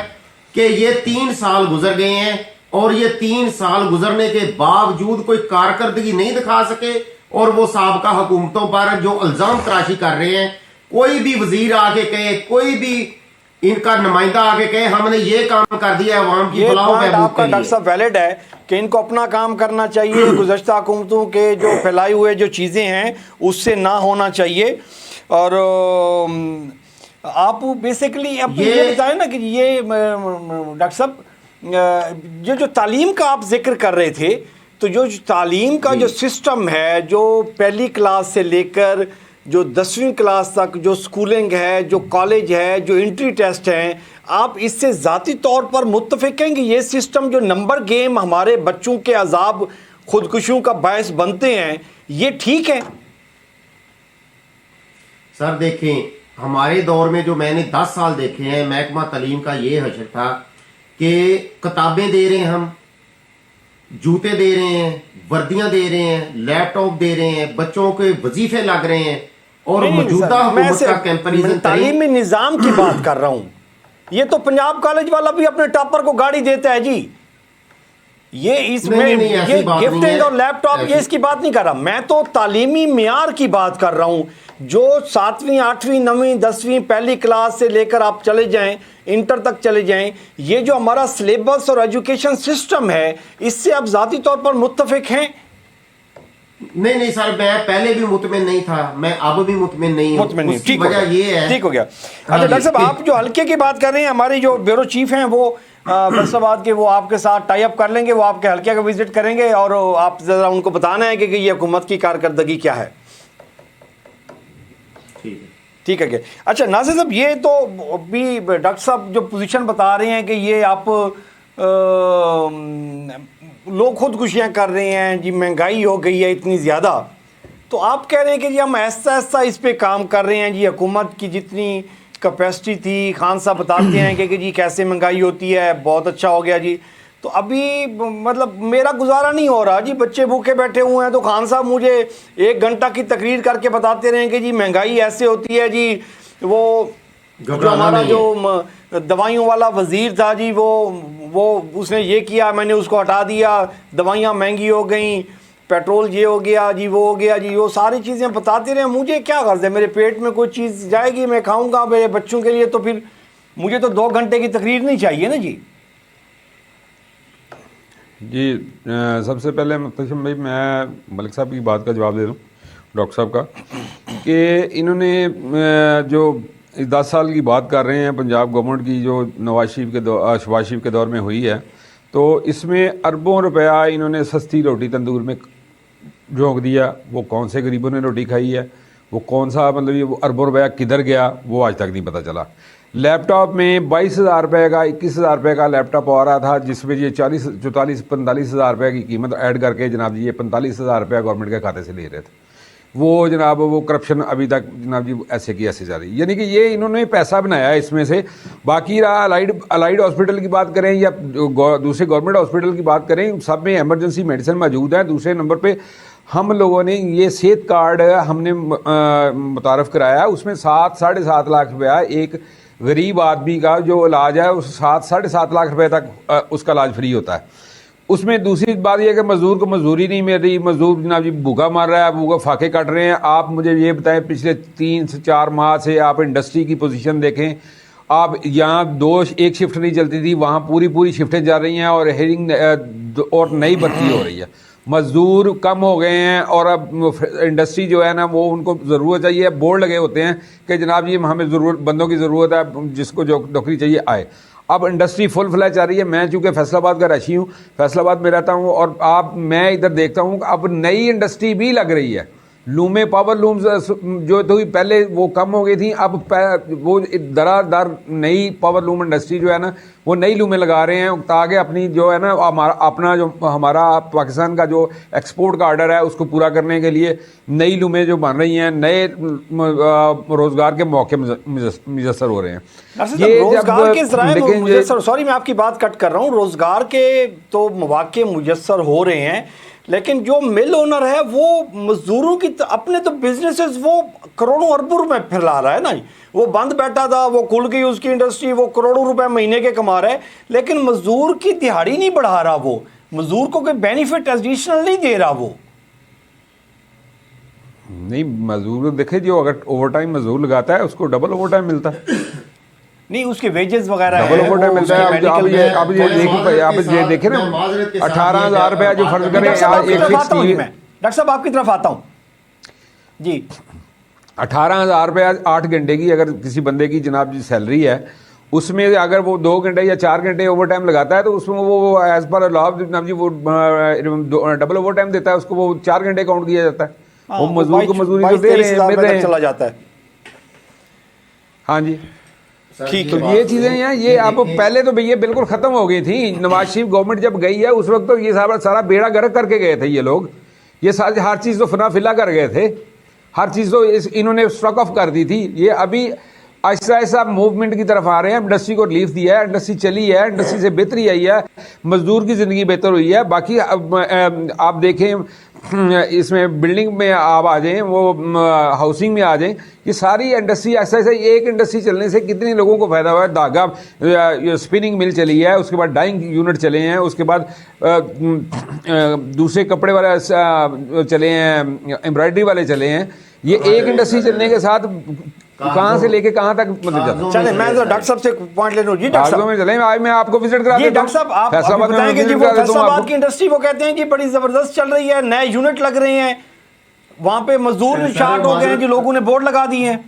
[SPEAKER 2] कि ये 3 साल गुजर गए हैं, और ये 3 साल गुजरने के बावजूद कोई कारकर्दगी नहीं दिखा सके। और वो साबका हुकूमतों पर जो इल्जाम तराशी कर रहे हैं, कोई भी वजीर आके कहे, कोई भी इनका नुमाइंदा आके कहे हमने ये काम कर दिया अवाम की
[SPEAKER 1] ये
[SPEAKER 2] फलाह
[SPEAKER 1] पॉइंट
[SPEAKER 2] बहबूद
[SPEAKER 1] आपका
[SPEAKER 2] के
[SPEAKER 1] डॉक्टर
[SPEAKER 2] लिए।
[SPEAKER 1] साहब वैलिड है कि इनको अपना काम करना चाहिए, गुज़श्ता हुकूमतों के जो फैलाई हुए जो चीज़ें हैं उससे ना होना चाहिए। और आप बेसिकली अब ये बताएं ना कि ये डॉक्टर साहब जो तालीम का आप जिक्र कर रहे थे, तो जो तालीम का जो सिस्टम है, जो पहली क्लास से लेकर जो 10वीं क्लास तक जो स्कूलिंग है, जो कॉलेज है, जो एंट्री टेस्ट हैं, आप इससे ज़ाती तौर पर मुत्तफिक हैं कि ये सिस्टम जो नंबर गेम हमारे बच्चों के अजाब खुदकुशियों का बायस बनते हैं, ये ठीक है?
[SPEAKER 2] सर देखें, हमारे दौर में जो मैंने 10 साल देखे हैं, महकमा तालीम का ये हशर था कि किताबें दे रहे हैं, हम जूते दे रहे हैं, वर्दियां दे रहे हैं, लैपटॉप दे रहे हैं, बच्चों के वजीफे लग रहे हैं, और
[SPEAKER 1] नहीं,
[SPEAKER 2] मौजूदा
[SPEAKER 1] सर, मैं
[SPEAKER 2] हुकूमत का
[SPEAKER 1] सिर्फ
[SPEAKER 2] कंपैरिजन
[SPEAKER 1] तालीमी निजाम की बात कर रहा हूं। ये तो पंजाब कॉलेज वाला भी अपने टॉपर को गाड़ी देता है जी। ये इसमें
[SPEAKER 2] नहीं, ऐसी
[SPEAKER 1] ये
[SPEAKER 2] बात नहीं
[SPEAKER 1] गिफ्टिंग
[SPEAKER 2] है।
[SPEAKER 1] और लैपटॉप, ये इसकी बात नहीं कर रहा मैं, तो तालीमी मियार की बात कर रहा हूं। जो 7वीं 8वीं 9वीं 10वीं पहली क्लास से लेकर आप चले जाएं, इंटर तक चले जाएं, ये जो हमारा सिलेबस और एजुकेशन सिस्टम है, इससे आप जाती तौर पर मुत्तफिक हैं?
[SPEAKER 2] नहीं सर, मैं पहले भी मुतमिन नहीं था, मैं अब भी मुतमिन नहीं हूं।
[SPEAKER 1] मुतमिन नहीं,
[SPEAKER 2] उसकी
[SPEAKER 1] ठीक हो
[SPEAKER 2] वजह
[SPEAKER 1] गया,
[SPEAKER 2] ये है।
[SPEAKER 1] ठीक हो गया।
[SPEAKER 2] हाँ
[SPEAKER 1] अच्छा
[SPEAKER 2] जी,
[SPEAKER 1] डॉक्टर साहब,
[SPEAKER 2] ठीक।
[SPEAKER 1] आप जो हल्के की बात कर रहे हैं, हमारे जो ब्यूरो चीफ हैं वो फैसलाबाद के, वो आपके साथ टाई अप कर लेंगे, वो आपके हल्के का विजिट करेंगे और आप जरा उनको बताना है कि ये हुकूमत की कारकर्दगी क्या है।
[SPEAKER 2] ठीक है,
[SPEAKER 1] ठीक है क्या? अच्छा नाज़िर साहब, ये तो भी डॉक्टर साहब जो पोजीशन बता रहे हैं कि ये आप लोग खुदकुशियाँ कर रहे हैं जी, महंगाई हो गई है इतनी ज़्यादा, तो आप कह रहे हैं कि जी हम ऐसा ऐसा इस पे काम कर रहे हैं जी, हुकूमत की जितनी कैपेसिटी थी, खान साहब बताते हैं कि जी कैसे महंगाई होती है, बहुत अच्छा हो गया जी। तो अभी मतलब मेरा गुजारा नहीं हो रहा जी, बच्चे भूखे बैठे हुए हैं, तो खान साहब मुझे 1 घंटा की तकरीर करके बताते रहे कि जी महंगाई ऐसे होती है जी। वो जो हमारा जो दवाइयों वाला वजीर था जी, वो उसने ये किया, मैंने उसको हटा दिया, दवाइयाँ महंगी हो गई, पेट्रोल ये हो गया जी, वो हो गया जी, वो सारी चीज़ें बताते रहे। मुझे क्या गर्ज है, मेरे पेट में कोई चीज़ जाएगी, मैं खाऊंगा मेरे बच्चों के लिए, तो फिर मुझे तो 2 घंटे की तकरीर नहीं चाहिए ना जी।
[SPEAKER 3] जी सबसे पहले मुख्तसम भाई, मैं मलिक साहब की बात का जवाब दे दूँ, डॉक्टर साहब का, कि इन्होंने जो 10 साल की बात कर रहे हैं पंजाब गवर्नमेंट की, जो शहबाज शरीफ के दौर में हुई है, तो इसमें अरबों रुपया इन्होंने सस्ती रोटी तंदूर में झोंक दिया। वो कौन से गरीबों ने रोटी खाई है, वो कौन सा मतलब ये वो अरबों रुपया किधर गया, वो आज तक नहीं पता चला। लैपटॉप में 22,000 रुपये का 21,000 रुपये का लैपटॉप आ रहा था, जिसमें ये 45,000 रुपये की कीमत ऐड करके जनाब जी ये 45,000 रुपया गवर्नमेंट के खाते से ले रहे थे। वो जनाब वो करप्शन अभी तक जनाब जी ऐसे की ऐसे जा रही, यानी कि ये इन्होंने पैसा बनाया है इसमें से। बाकी रहा अलाइड हॉस्पिटल की बात करें या दूसरे गवर्नमेंट हॉस्पिटल की बात करें, सब में एमरजेंसी मेडिसिन मौजूद है। दूसरे नंबर पे हम लोगों ने ये सेहत कार्ड हमने मुतारफ़ कराया, उसमें 7-7.5 लाख रुपया एक गरीब आदमी का जो इलाज है उस 7-7.5 लाख रुपए तक उसका इलाज फ्री होता है। उसमें दूसरी बात यह है कि मजदूर को मजदूरी नहीं मिल रही, मजदूर जनाब जी भूखा मार रहा है, भूखा फाके काट रहे हैं। आप मुझे ये बताएं, पिछले 3 से 4 माह से आप इंडस्ट्री की पोजीशन देखें, आप यहाँ 1 शिफ्ट नहीं चलती थी, वहाँ पूरी शिफ्टें जा रही हैं और हेयरिंग और नई भर्ती हो रही है। मजदूर कम हो गए हैं और अब इंडस्ट्री जो है ना वो उनको ज़रूरत चाहिए, बोर्ड लगे होते हैं कि जनाब जी हमें ज़रूरत बंदों की ज़रूरत है, जिसको जो नौकरी चाहिए आए। अब इंडस्ट्री फुल फ्लैश जा रही है। मैं चूँकि फैसलाबाद का रशी हूँ, फैसलाबाद में रहता हूँ, और मैं इधर देखता हूँ अब नई इंडस्ट्री भी लग रही है। लूमें पावर लूम्स जो तो पहले वो कम हो गई थी, अब वो दरादर नई पावर लूम इंडस्ट्री जो है ना वो नई लूमें लगा रहे हैं, ताकि अपनी जो है ना हमारा पाकिस्तान का जो एक्सपोर्ट का ऑर्डर है उसको पूरा करने के लिए नई लूमें जो बन रही हैं, नए रोजगार के मौके मुयसर हो रहे हैं।
[SPEAKER 1] ये रोजगार के ज़राए, सॉरी मैं आपकी बात कट कर रहा हूँ, रोजगार के तो मौके मुयसर हो रहे हैं, लेकिन जो मिल ओनर है वो मजदूरों की अपने तो बिजनेसेस वो करोड़ों अरबों रुपए फैला रहा है ना। वो बंद बैठा था, वो खुल गई उसकी इंडस्ट्री, वो करोड़ों रुपए महीने के कमा रहा है, लेकिन मजदूर की दिहाड़ी नहीं बढ़ा रहा, वो मजदूर को कोई बेनिफिट एडिशनल नहीं दे रहा। वो
[SPEAKER 3] नहीं, मजदूर देखे जो अगर ओवर टाइम मजदूर लगाता है उसको डबल ओवर टाइम मिलता है।
[SPEAKER 1] नहीं, उसके वेजेस वगैरह
[SPEAKER 3] डबल ओवर टाइम मिलता है। आप ये देखें ना, 18,000 रुपया जो फर्ज करें,
[SPEAKER 1] डॉक्टर साहब आपकी तरफ आता हूँ जी।
[SPEAKER 3] 18,000 रुपया 8 घंटे की अगर किसी बंदे की जनाब जी सैलरी है, उसमें अगर वो 2 घंटे या 4 घंटे ओवर टाइम लगाता है तो उसमें वो एज पर लॉ जनाब जी वो डबल ओवर टाइम देता है, उसको वो 4 घंटे काउंट किया जाता है। वो मजदूर को मजदूरी तो दे रहे हैं,
[SPEAKER 1] चला जाता है।
[SPEAKER 3] हाँ जी,
[SPEAKER 1] ठीक।
[SPEAKER 3] तो ये चीजें हैं, ये अब पहले तो भैया बिल्कुल खत्म हो गई थी। नवाज शरीफ गवर्नमेंट जब गई है उस वक्त तो ये सारा बेड़ा गर्क करके गए थे ये लोग। ये सारी हर चीज तो फना फिला कर गए थे, हर चीज तो इन्होंने स्ट्रक ऑफ कर दी थी। ये अभी आहिस्ता आहिस्ता मूवमेंट की तरफ आ रहे हैं। इंडस्ट्री को रिलीफ दिया है, इंडस्ट्री चली है, इंडस्ट्री से बेहतरी आई है, मजदूर की ज़िंदगी बेहतर हुई है। बाकी आप देखें इसमें बिल्डिंग में आप आ जाएं, वो हाउसिंग में आ जाएं, ये सारी इंडस्ट्री ऐसा ऐसा एक इंडस्ट्री चलने से कितने लोगों को फ़ायदा हुआ है। धागा स्पिनिंग मिल चली है, उसके बाद डाइंग यूनिट चले हैं, उसके बाद दूसरे कपड़े वाले चले हैं, एम्ब्रॉयडरी वाले चले हैं। ये एक इंडस्ट्री चलने के साथ कहाँ से लेके कहाँ तक मतलब जाता है।
[SPEAKER 1] चले मैं तो डॉक्टर साहब से पॉइंट ले लूँ जी। डॉक्टर साहब
[SPEAKER 3] में चले, आज मैं आपको विजिट करा
[SPEAKER 1] ये
[SPEAKER 3] देता
[SPEAKER 1] डॉक्टर साहब
[SPEAKER 3] हूँ।
[SPEAKER 1] आप
[SPEAKER 3] फैसलाबाद में
[SPEAKER 1] बताएंगे जी,
[SPEAKER 3] visit
[SPEAKER 1] वो
[SPEAKER 3] करा देता हूँ
[SPEAKER 1] फैसलाबाद
[SPEAKER 3] आपको।
[SPEAKER 1] की इंडस्ट्री वो कहते हैं कि बड़ी जबरदस्त चल रही है, नए यूनिट लग रहे हैं, वहां पे मजदूर शार्ट हो गए हैं जी, लोगों ने बोर्ड लगा दिए हैं।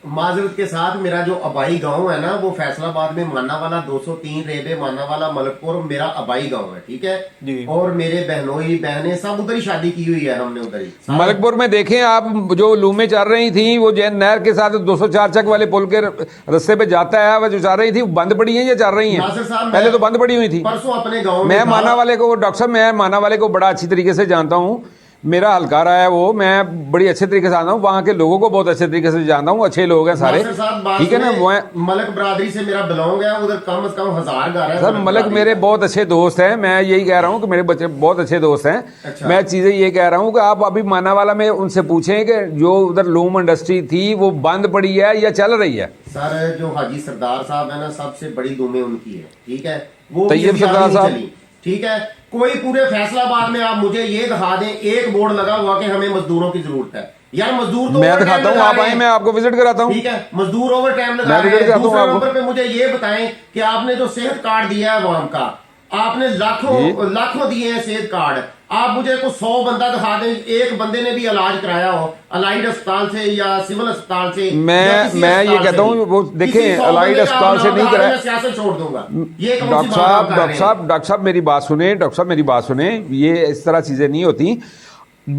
[SPEAKER 2] माजरत के साथ मेरा जो आबाई गांव है ना, वो फैसलाबाद में मानावाला 203 रेबे मानावाला मलकपुर मेरा आबाई गांव है, ठीक है
[SPEAKER 1] जी।
[SPEAKER 2] और मेरे बहनोई बहनें सब उधर ही शादी की हुई है हमने, उधर ही।
[SPEAKER 3] मलकपुर में देखें आप, जो लूमें चल रही थी वो जैन नहर के साथ 204 चक वाले पुल के रास्ते पे जाता है, वो जो चल रही थी वो बंद पड़ी है या चल रही
[SPEAKER 2] नासिर
[SPEAKER 3] है?
[SPEAKER 2] साहब,
[SPEAKER 3] पहले तो बंद पड़ी हुई थी।
[SPEAKER 2] परसों अपने गांव में
[SPEAKER 3] मैं
[SPEAKER 2] था।
[SPEAKER 3] माना वाले को, डॉक्टर साहब मैं माना वाले को बड़ा अच्छी तरीके से जानता हूँ, मेरा हल्का रहा है वो, मैं बड़ी अच्छे तरीके से जानता हूँ, वहाँ के लोगों को बहुत अच्छे तरीके से जानता हूँ, अच्छे लोग हैं सारे,
[SPEAKER 2] नासिर साहब, बात
[SPEAKER 3] ठीक है ना।
[SPEAKER 2] सुने,
[SPEAKER 3] मैं
[SPEAKER 2] मलक बरादरी से मेरा बिलोंग है, उधर कम से कम 1000 घर है।
[SPEAKER 3] सर मलक
[SPEAKER 2] बरादरी
[SPEAKER 3] मेरे
[SPEAKER 2] का।
[SPEAKER 3] बहुत अच्छे दोस्त हैं, मैं यही कह रहा हूँ कि मेरे बच्चे बहुत अच्छे दोस्त हैं।
[SPEAKER 2] अच्छा।
[SPEAKER 3] मैं चीज़ें ये कह रहा हूँ कि आप अभी मानावाला में उनसे पूछें कि जो उधर लूम इंडस्ट्री थी वो बंद पड़ी है या चल रही है।
[SPEAKER 2] सर जो हाजी सरदार साहब है ना, सबसे बड़ी दुमे उनकी है, ठीक है, वो
[SPEAKER 3] तैयब
[SPEAKER 2] भी
[SPEAKER 3] सरदार
[SPEAKER 2] नहीं
[SPEAKER 3] साहब।
[SPEAKER 2] चली, ठीक है। कोई पूरे फैसलाबाद में आप मुझे ये दिखा दें एक बोर्ड लगा हुआ कि हमें मजदूरों की जरूरत है। यार मजदूर तो
[SPEAKER 3] मैं
[SPEAKER 2] overtime
[SPEAKER 3] दिखाता हूँ,
[SPEAKER 2] लगा
[SPEAKER 3] आप
[SPEAKER 2] रहे
[SPEAKER 3] आए,
[SPEAKER 2] हैं।
[SPEAKER 3] मैं आपको विजिट कराता हूँ।
[SPEAKER 2] ठीक है, मजदूर ओवर टाइम लगा
[SPEAKER 3] मैं
[SPEAKER 2] रहे
[SPEAKER 3] विजिट
[SPEAKER 2] हैं।
[SPEAKER 3] कराता हूँ
[SPEAKER 2] दूसरे
[SPEAKER 3] आपको।
[SPEAKER 2] नंबर पे मुझे ये बताएं कि आपने जो सेहत कार्ड दिया है अवाम का, आपने लाखों दिए हैं सेहत कार्ड, आप मुझे को 100 बंदा दिखा दें, एक बंदे ने भी इलाज कराया हो अलाइड अस्पताल से या सिविल अस्पताल से।
[SPEAKER 3] मैं ये कहता हूँ, वो देखें अलाइड अस्पताल से नहीं कराया।
[SPEAKER 2] मैं सियासत छोड़ दूंगा। ये कौन सी
[SPEAKER 3] डॉक्टर
[SPEAKER 2] बात आप
[SPEAKER 3] साहब
[SPEAKER 2] कर
[SPEAKER 3] डॉक्टर
[SPEAKER 2] रहे हैं?
[SPEAKER 3] साहब डॉक्टर साहब मेरी बात सुने, डॉक्टर साहब मेरी बात सुने, ये इस तरह चीज़ें नहीं होती।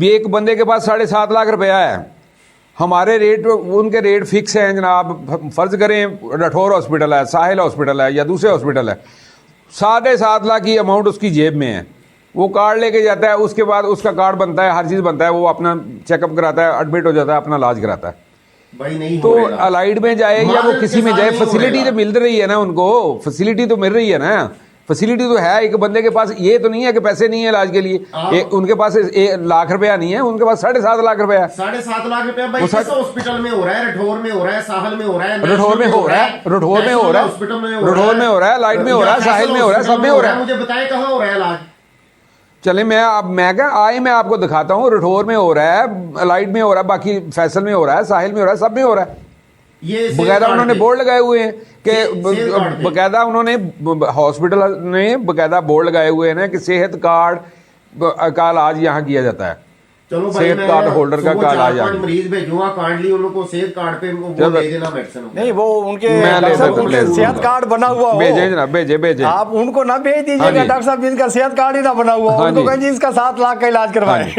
[SPEAKER 3] एक बंदे के पास 7.5 लाख रुपया है, हमारे रेट उनके रेट फिक्स हैं जनाब। फर्ज करें राठौर हॉस्पिटल है, साहिल हॉस्पिटल है या दूसरे हॉस्पिटल है, 7.5 लाख की अमाउंट उसकी जेब में है, वो कार्ड लेके जाता है, उसके बाद उसका कार्ड बनता है, हर चीज़ बनता है, वो अपना चेकअप कराता है, एडमिट हो जाता है, अपना इलाज कराता है।
[SPEAKER 2] भाई नहीं
[SPEAKER 3] तो
[SPEAKER 2] हो रहेगा।
[SPEAKER 3] अलाइड में जाए या वो
[SPEAKER 2] मार्केट
[SPEAKER 3] किसी
[SPEAKER 2] के
[SPEAKER 3] में
[SPEAKER 2] साथ
[SPEAKER 3] जाए,
[SPEAKER 2] नहीं हो
[SPEAKER 3] फैसिलिटी
[SPEAKER 2] रहेगा।
[SPEAKER 3] तो मिल रही है ना उनको, फैसिलिटी तो मिल रही है ना, फैसिलिटी तो है। एक बंदे के पास ये तो नहीं है कि पैसे नहीं है इलाज के लिए, उनके पास 1 लाख रुपया नहीं है, उनके पास 7.5 लाख रुपया है।
[SPEAKER 2] 7.5 लाख रुपया भाई
[SPEAKER 3] वो
[SPEAKER 2] किस हॉस्पिटल में हो रहा है? राठौर में हो रहा है, साहल में हो रहा है,
[SPEAKER 3] राठौर में हो रहा है, राठौर में हो रहा है,
[SPEAKER 2] हॉस्पिटल में
[SPEAKER 3] राठौर में हो रहा है, लाइट में हो रहा है, साहिल में हो रहा है, सब में हो रहा है।
[SPEAKER 2] मुझे बताएं कहाँ हो रहा है इलाज?
[SPEAKER 3] चले मैं क्या आए, मैं आपको दिखाता हूँ, राठौर में हो रहा है, लाइट में हो रहा है, बाकी फैसल में हो रहा है, साहिल में हो रहा है, सब में हो रहा है।
[SPEAKER 2] ये
[SPEAKER 3] बकायदा उन्होंने बोर्ड लगाए हुए हैं कि
[SPEAKER 2] सेहत कार्ड पे।
[SPEAKER 3] बकायदा उन्होंने हॉस्पिटल ने बकायदा बोर्ड लगाए हुए हैं ना कि सेहत कार्ड का इलाज यहाँ किया जाता है।
[SPEAKER 2] चलो भाई,
[SPEAKER 3] सेहत
[SPEAKER 2] मैं
[SPEAKER 3] कार्ड होल्डर का
[SPEAKER 2] सुबह
[SPEAKER 3] इलाज
[SPEAKER 2] 4-5
[SPEAKER 3] है।
[SPEAKER 2] मरीज भेजूंगा, काइंडली उनको सेहत कार्ड पे वो
[SPEAKER 3] चलो।
[SPEAKER 2] दे देना मेडिसिन।
[SPEAKER 1] नहीं वो उनके
[SPEAKER 3] मैं ले
[SPEAKER 1] डॉक्टर साहब
[SPEAKER 3] दूंगा,
[SPEAKER 1] उनके
[SPEAKER 3] ले दूंगा।
[SPEAKER 1] सेहत कार्ड बना हुआ हो,
[SPEAKER 3] भेजे जनाब, भेजे
[SPEAKER 1] आप उनको ना भेज
[SPEAKER 3] हाँ
[SPEAKER 1] दीजिएगा
[SPEAKER 3] जी।
[SPEAKER 1] डॉक्टर साहब जिनका सेहत कार्ड ही ना बना हुआ हो,
[SPEAKER 3] हाँ
[SPEAKER 1] उनको
[SPEAKER 3] जी।
[SPEAKER 1] कहें जी इसका 7 लाख का इलाज करवाएं।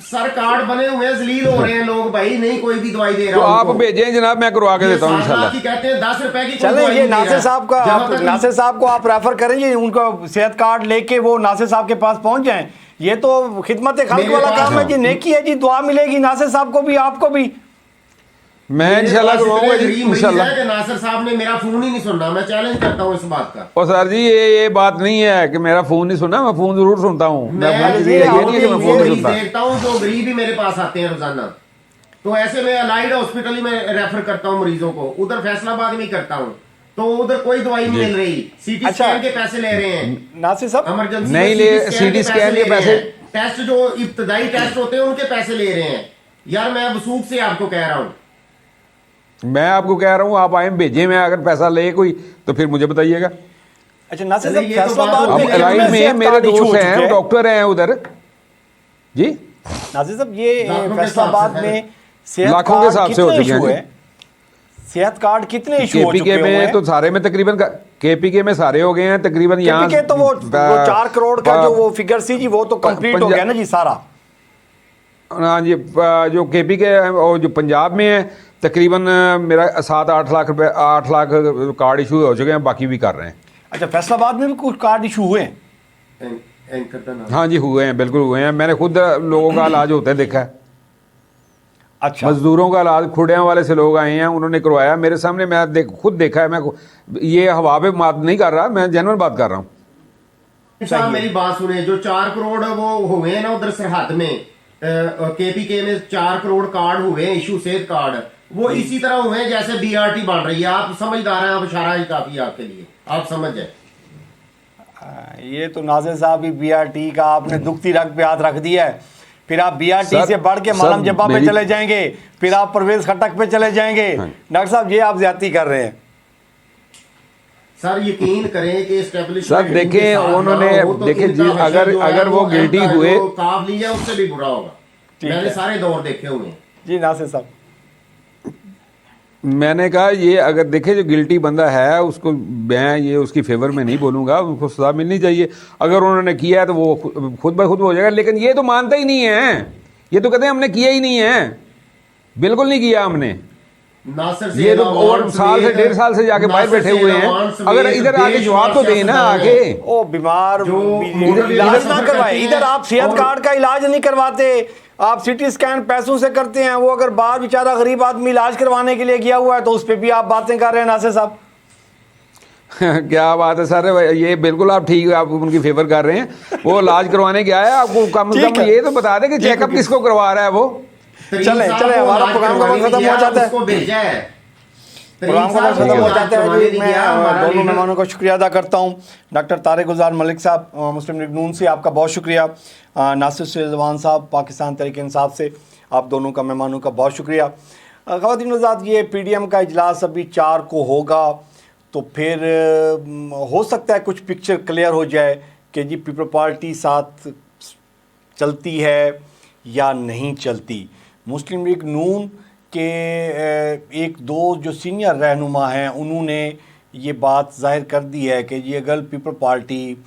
[SPEAKER 2] सर कार्ड बने हुए हैं, जलील हो रहे हैं लोग भाई, नहीं कोई भी दवाई दे
[SPEAKER 3] तो
[SPEAKER 2] रहा
[SPEAKER 3] आप
[SPEAKER 2] उनको।
[SPEAKER 3] भेजें जनाब, मैं करवा के
[SPEAKER 2] ये
[SPEAKER 3] देता हूँ
[SPEAKER 2] 7 लाख
[SPEAKER 3] इंशाल्लाह।
[SPEAKER 2] की कहते हैं, 10 रुपए की कोई
[SPEAKER 1] चले
[SPEAKER 2] दवाई
[SPEAKER 1] ये
[SPEAKER 2] नहीं दे
[SPEAKER 1] नासिर
[SPEAKER 2] रहा।
[SPEAKER 1] साहब का
[SPEAKER 2] जहाँ
[SPEAKER 1] आप
[SPEAKER 2] तक
[SPEAKER 1] नासिर साहब को आप रेफर करेंगे, उनको सेहत कार्ड लेके वो नासिर साहब के पास पहुंच जाएं। ये तो खिदमत खल्क
[SPEAKER 2] मेरे
[SPEAKER 1] वाला
[SPEAKER 2] पास
[SPEAKER 1] काम है जी, नेकी है जी, दुआ मिलेगी नासिर साहब को भी, आपको भी।
[SPEAKER 3] मैं
[SPEAKER 2] मेरे
[SPEAKER 3] इंशाल्लाह
[SPEAKER 2] पास इतने
[SPEAKER 3] करवाऊंगा जी,
[SPEAKER 2] गरीब मरीज
[SPEAKER 3] इंशाल्लाह।
[SPEAKER 2] हैं कि नासिर साहब ने मेरा फोन ही नहीं सुनना। मैं चैलेंज करता हूँ इस बात का।
[SPEAKER 3] और सर जी ये बात नहीं है कि मेरा फोन नहीं सुना, मैं फोन जरूर सुनता हूँ।
[SPEAKER 2] मैं
[SPEAKER 3] ये
[SPEAKER 2] ये
[SPEAKER 3] नहीं है कि मैं फोन नहीं
[SPEAKER 2] मरीज
[SPEAKER 3] सुनता।
[SPEAKER 2] देखता हूँ जो गरीब ही मेरे पास आते हैं रोजाना, तो ऐसे में अलाइड हॉस्पिटल ही में रेफर करता हूँ मरीजों को, उधर फैसलाबाद में करता हूँ, तो उधर कोई दवाई नहीं मिल रही। सीटी
[SPEAKER 1] अच्छा।
[SPEAKER 2] स्कैन के पैसे ले रहे हैं,
[SPEAKER 1] नासिर साहब
[SPEAKER 2] इमरजेंसी
[SPEAKER 3] नहीं ले, सीटी स्कैन के पैसे,
[SPEAKER 2] टेस्ट जो इब्तदाई टेस्ट होते हैं उनके पैसे ले रहे हैं। यार मैं वसूख से आपको कह रहा हूँ।
[SPEAKER 3] मैं आपको कह रहा हूँ आप आए भेजें, मैं अगर पैसा ले कोई तो फिर मुझे बताइएगा।
[SPEAKER 1] अच्छा नासिर
[SPEAKER 2] चलिए,
[SPEAKER 1] साहब
[SPEAKER 2] ये तो
[SPEAKER 1] फैसलाबाद
[SPEAKER 2] बात
[SPEAKER 1] में
[SPEAKER 3] अब
[SPEAKER 2] हो गई।
[SPEAKER 3] लाइन में
[SPEAKER 1] सेहत
[SPEAKER 3] मेरे
[SPEAKER 1] कार्ड इशू हो
[SPEAKER 3] दोस्त
[SPEAKER 1] चुके
[SPEAKER 3] हैं, डॉक्टर हैं उधर जी,
[SPEAKER 1] नासिर साहब ये
[SPEAKER 2] लाखों के
[SPEAKER 1] फैसलाबाद
[SPEAKER 2] हिसाब से
[SPEAKER 1] में सेहत
[SPEAKER 3] लाखों के
[SPEAKER 1] कार्ड
[SPEAKER 3] हिसाब से हो
[SPEAKER 1] कितने
[SPEAKER 3] चुके हैं
[SPEAKER 1] इशू
[SPEAKER 3] जी।
[SPEAKER 1] है? सेहत कार्ड कितने इशू हो चुके
[SPEAKER 3] केपीके
[SPEAKER 1] हुए
[SPEAKER 3] में
[SPEAKER 1] हैं?
[SPEAKER 3] तो सारे में तकरीबन, केपीके में सारे हो गए हैं तकरीबन। यहाँ
[SPEAKER 1] केपीके तो वो 4 करोड़ का जो वो फिगर सी जी, वो तो कंप्लीट हो गया ना जी सारा।
[SPEAKER 3] हाँ जी, जो केपीके और जो पंजाब में है तकरीबन मेरा 7-8 लाख रुपए, 8 लाख कार्ड इशू हो चुके हैं, बाकी भी कर रहे हैं।
[SPEAKER 1] अच्छा फैसलाबाद में भी कुछ कार्ड इशू हुए हैं?
[SPEAKER 2] एंकर का नाम।
[SPEAKER 3] हाँ जी हुए हैं, बिल्कुल हुए हैं, मैंने खुद लोगों का इलाज होते देखा है।
[SPEAKER 1] अच्छा।
[SPEAKER 3] मजदूरों का इलाज खुडियां वाले से लोग आए हैं, उन्होंने करवाया मेरे सामने, मैं खुद देखा है, मैं ये हवा पे बात नहीं कर रहा, मैं जेन्युइन बात कर रहा हूँ।
[SPEAKER 2] साहब मेरी बात सुने, जो 4 करोड़ वो हुए हैं ना उधर सरहद में, केपीके में 4 करोड़ कार्ड हुए हैं इशू, सेहत कार्ड, वो इसी तरह हुए हैं जैसे बीआरटी बन रही है। आप समझदार हैं, आप इशारा ही काफी है आपके लिए, आप समझ जाए।
[SPEAKER 1] ये तो नाजिर साहब भी बीआरटी का आपने दुखती रग पे हाथ रख दिया है। फिर आप बीआरटी
[SPEAKER 3] सर-
[SPEAKER 1] से बढ़ के
[SPEAKER 3] सर,
[SPEAKER 1] मालम जब्बा पे
[SPEAKER 3] मेरी-
[SPEAKER 1] चले जाएंगे, फिर आप परवेज खटक पे चले जाएंगे। डॉक्टर साहब ये आप ज्यादती कर रहे हैं।
[SPEAKER 2] सर यकीन करें कि एस्टेब्लिशमेंट
[SPEAKER 3] सर, देखें, उन्होंने- देखें जी, अगर वो गिल्टी हुए-
[SPEAKER 2] काफ लीजिए उससे भी बुरा होगा।
[SPEAKER 1] ठीक
[SPEAKER 2] मैंने
[SPEAKER 1] है।
[SPEAKER 2] सारे दौर देखे हुए हैं।
[SPEAKER 1] जी नासिर साहब,
[SPEAKER 3] मैंने कहा ये अगर देखे जो गिल्टी बंदा है उसको मैं ये उसकी फेवर में नहीं बोलूंगा, उसको सजा मिलनी चाहिए। अगर उन्होंने किया है तो वो खुद ब खुद हो जाएगा, लेकिन ये तो मानता ही नहीं है, ये तो कहते हैं हमने किया ही नहीं है, बिल्कुल नहीं किया हमने।
[SPEAKER 2] नासिर से
[SPEAKER 3] ये तो और साल से 1.5 साल से जाके बाहर बैठे हुए हैं, अगर इधर आके जवाब तो दें ना आके।
[SPEAKER 1] ओ बीमार
[SPEAKER 2] जो
[SPEAKER 1] इधर इलाज ना
[SPEAKER 2] सफर
[SPEAKER 1] करवाए,
[SPEAKER 2] करते हैं
[SPEAKER 1] इधर आप सेहत
[SPEAKER 2] और-
[SPEAKER 1] कार्ड का इलाज नहीं करवाते, आप सिटी स्कैन पैसों से करते हैं। वो अगर बाहर बेचारा गरीब आदमी इलाज करवाने के लिए गया हुआ है तो उस पर भी आप बातें कर रहे हैं नासिर साहब।
[SPEAKER 3] क्या बात है सर, ये बिल्कुल आप ठीक, आप उनकी फेवर कर रहे हैं। वो इलाज करवाने गया है, आपको कम से
[SPEAKER 1] ठीक
[SPEAKER 3] कम
[SPEAKER 1] है।
[SPEAKER 3] ये तो बता दें कि चेकअप किसको करवा रहा है वो।
[SPEAKER 2] तरीन
[SPEAKER 1] चले,
[SPEAKER 2] साहब
[SPEAKER 1] चले,
[SPEAKER 2] को
[SPEAKER 1] हमारा
[SPEAKER 2] इलाज
[SPEAKER 1] प्रोग्राम का
[SPEAKER 2] करवाने
[SPEAKER 1] वक्त खत्म
[SPEAKER 2] गया,
[SPEAKER 1] हो जाता है।
[SPEAKER 2] उसको भेजा है।
[SPEAKER 1] प्रोग्राम का वक्त खत्म हो जाता है जी। मैं दोनों मेहमानों का शुक्रिया अदा करता हूँ। डॉक्टर तारिक गुलजार मलिक साहब मुस्लिम लीग नून से, आपका बहुत शुक्रिया। नासिर शेरवान साहब पाकिस्तान तहरीक इंसाफ से, आप दोनों का मेहमानों का बहुत शुक्रिया। ख़वातीन हज़रात, ये पीडीएम का इजलास अभी 4 को होगा, तो फिर हो सकता है कुछ पिक्चर क्लियर हो जाए कि जी पीपल पार्टी साथ चलती है या नहीं चलती। मुस्लिम लीग नून के एक दो जो सीनियर रहनुमा हैं उन्होंने ये बात ज़ाहिर कर दी है कि ये अगर पीपल पार्टी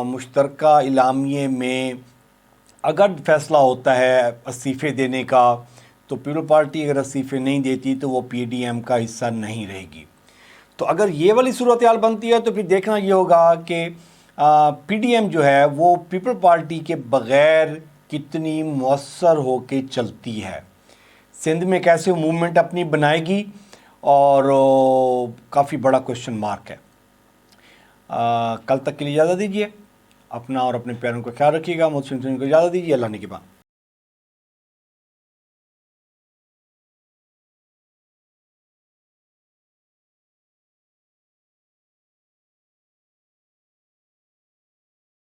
[SPEAKER 1] मुश्तरका इलामिये में अगर फैसला होता है इस्तीफ़े देने का, तो पीपल पार्टी अगर इस्तीफ़े नहीं देती तो वो पीडीएम का हिस्सा नहीं रहेगी। तो अगर ये वाली सूरत हाल बनती है तो फिर देखना ये होगा कि पीडीएम जो है वो पीपल पार्टी के बग़ैर कितनी मौसर होके चलती है, सिंध में कैसे मूवमेंट अपनी बनाएगी, और काफ़ी बड़ा क्वेश्चन मार्क है। कल तक के लिए इजाज़त दीजिए, अपना और अपने प्यारों का ख्याल रखिएगा। मुझसे को इजाज़त दीजिए, अल्लाह ने के बाद।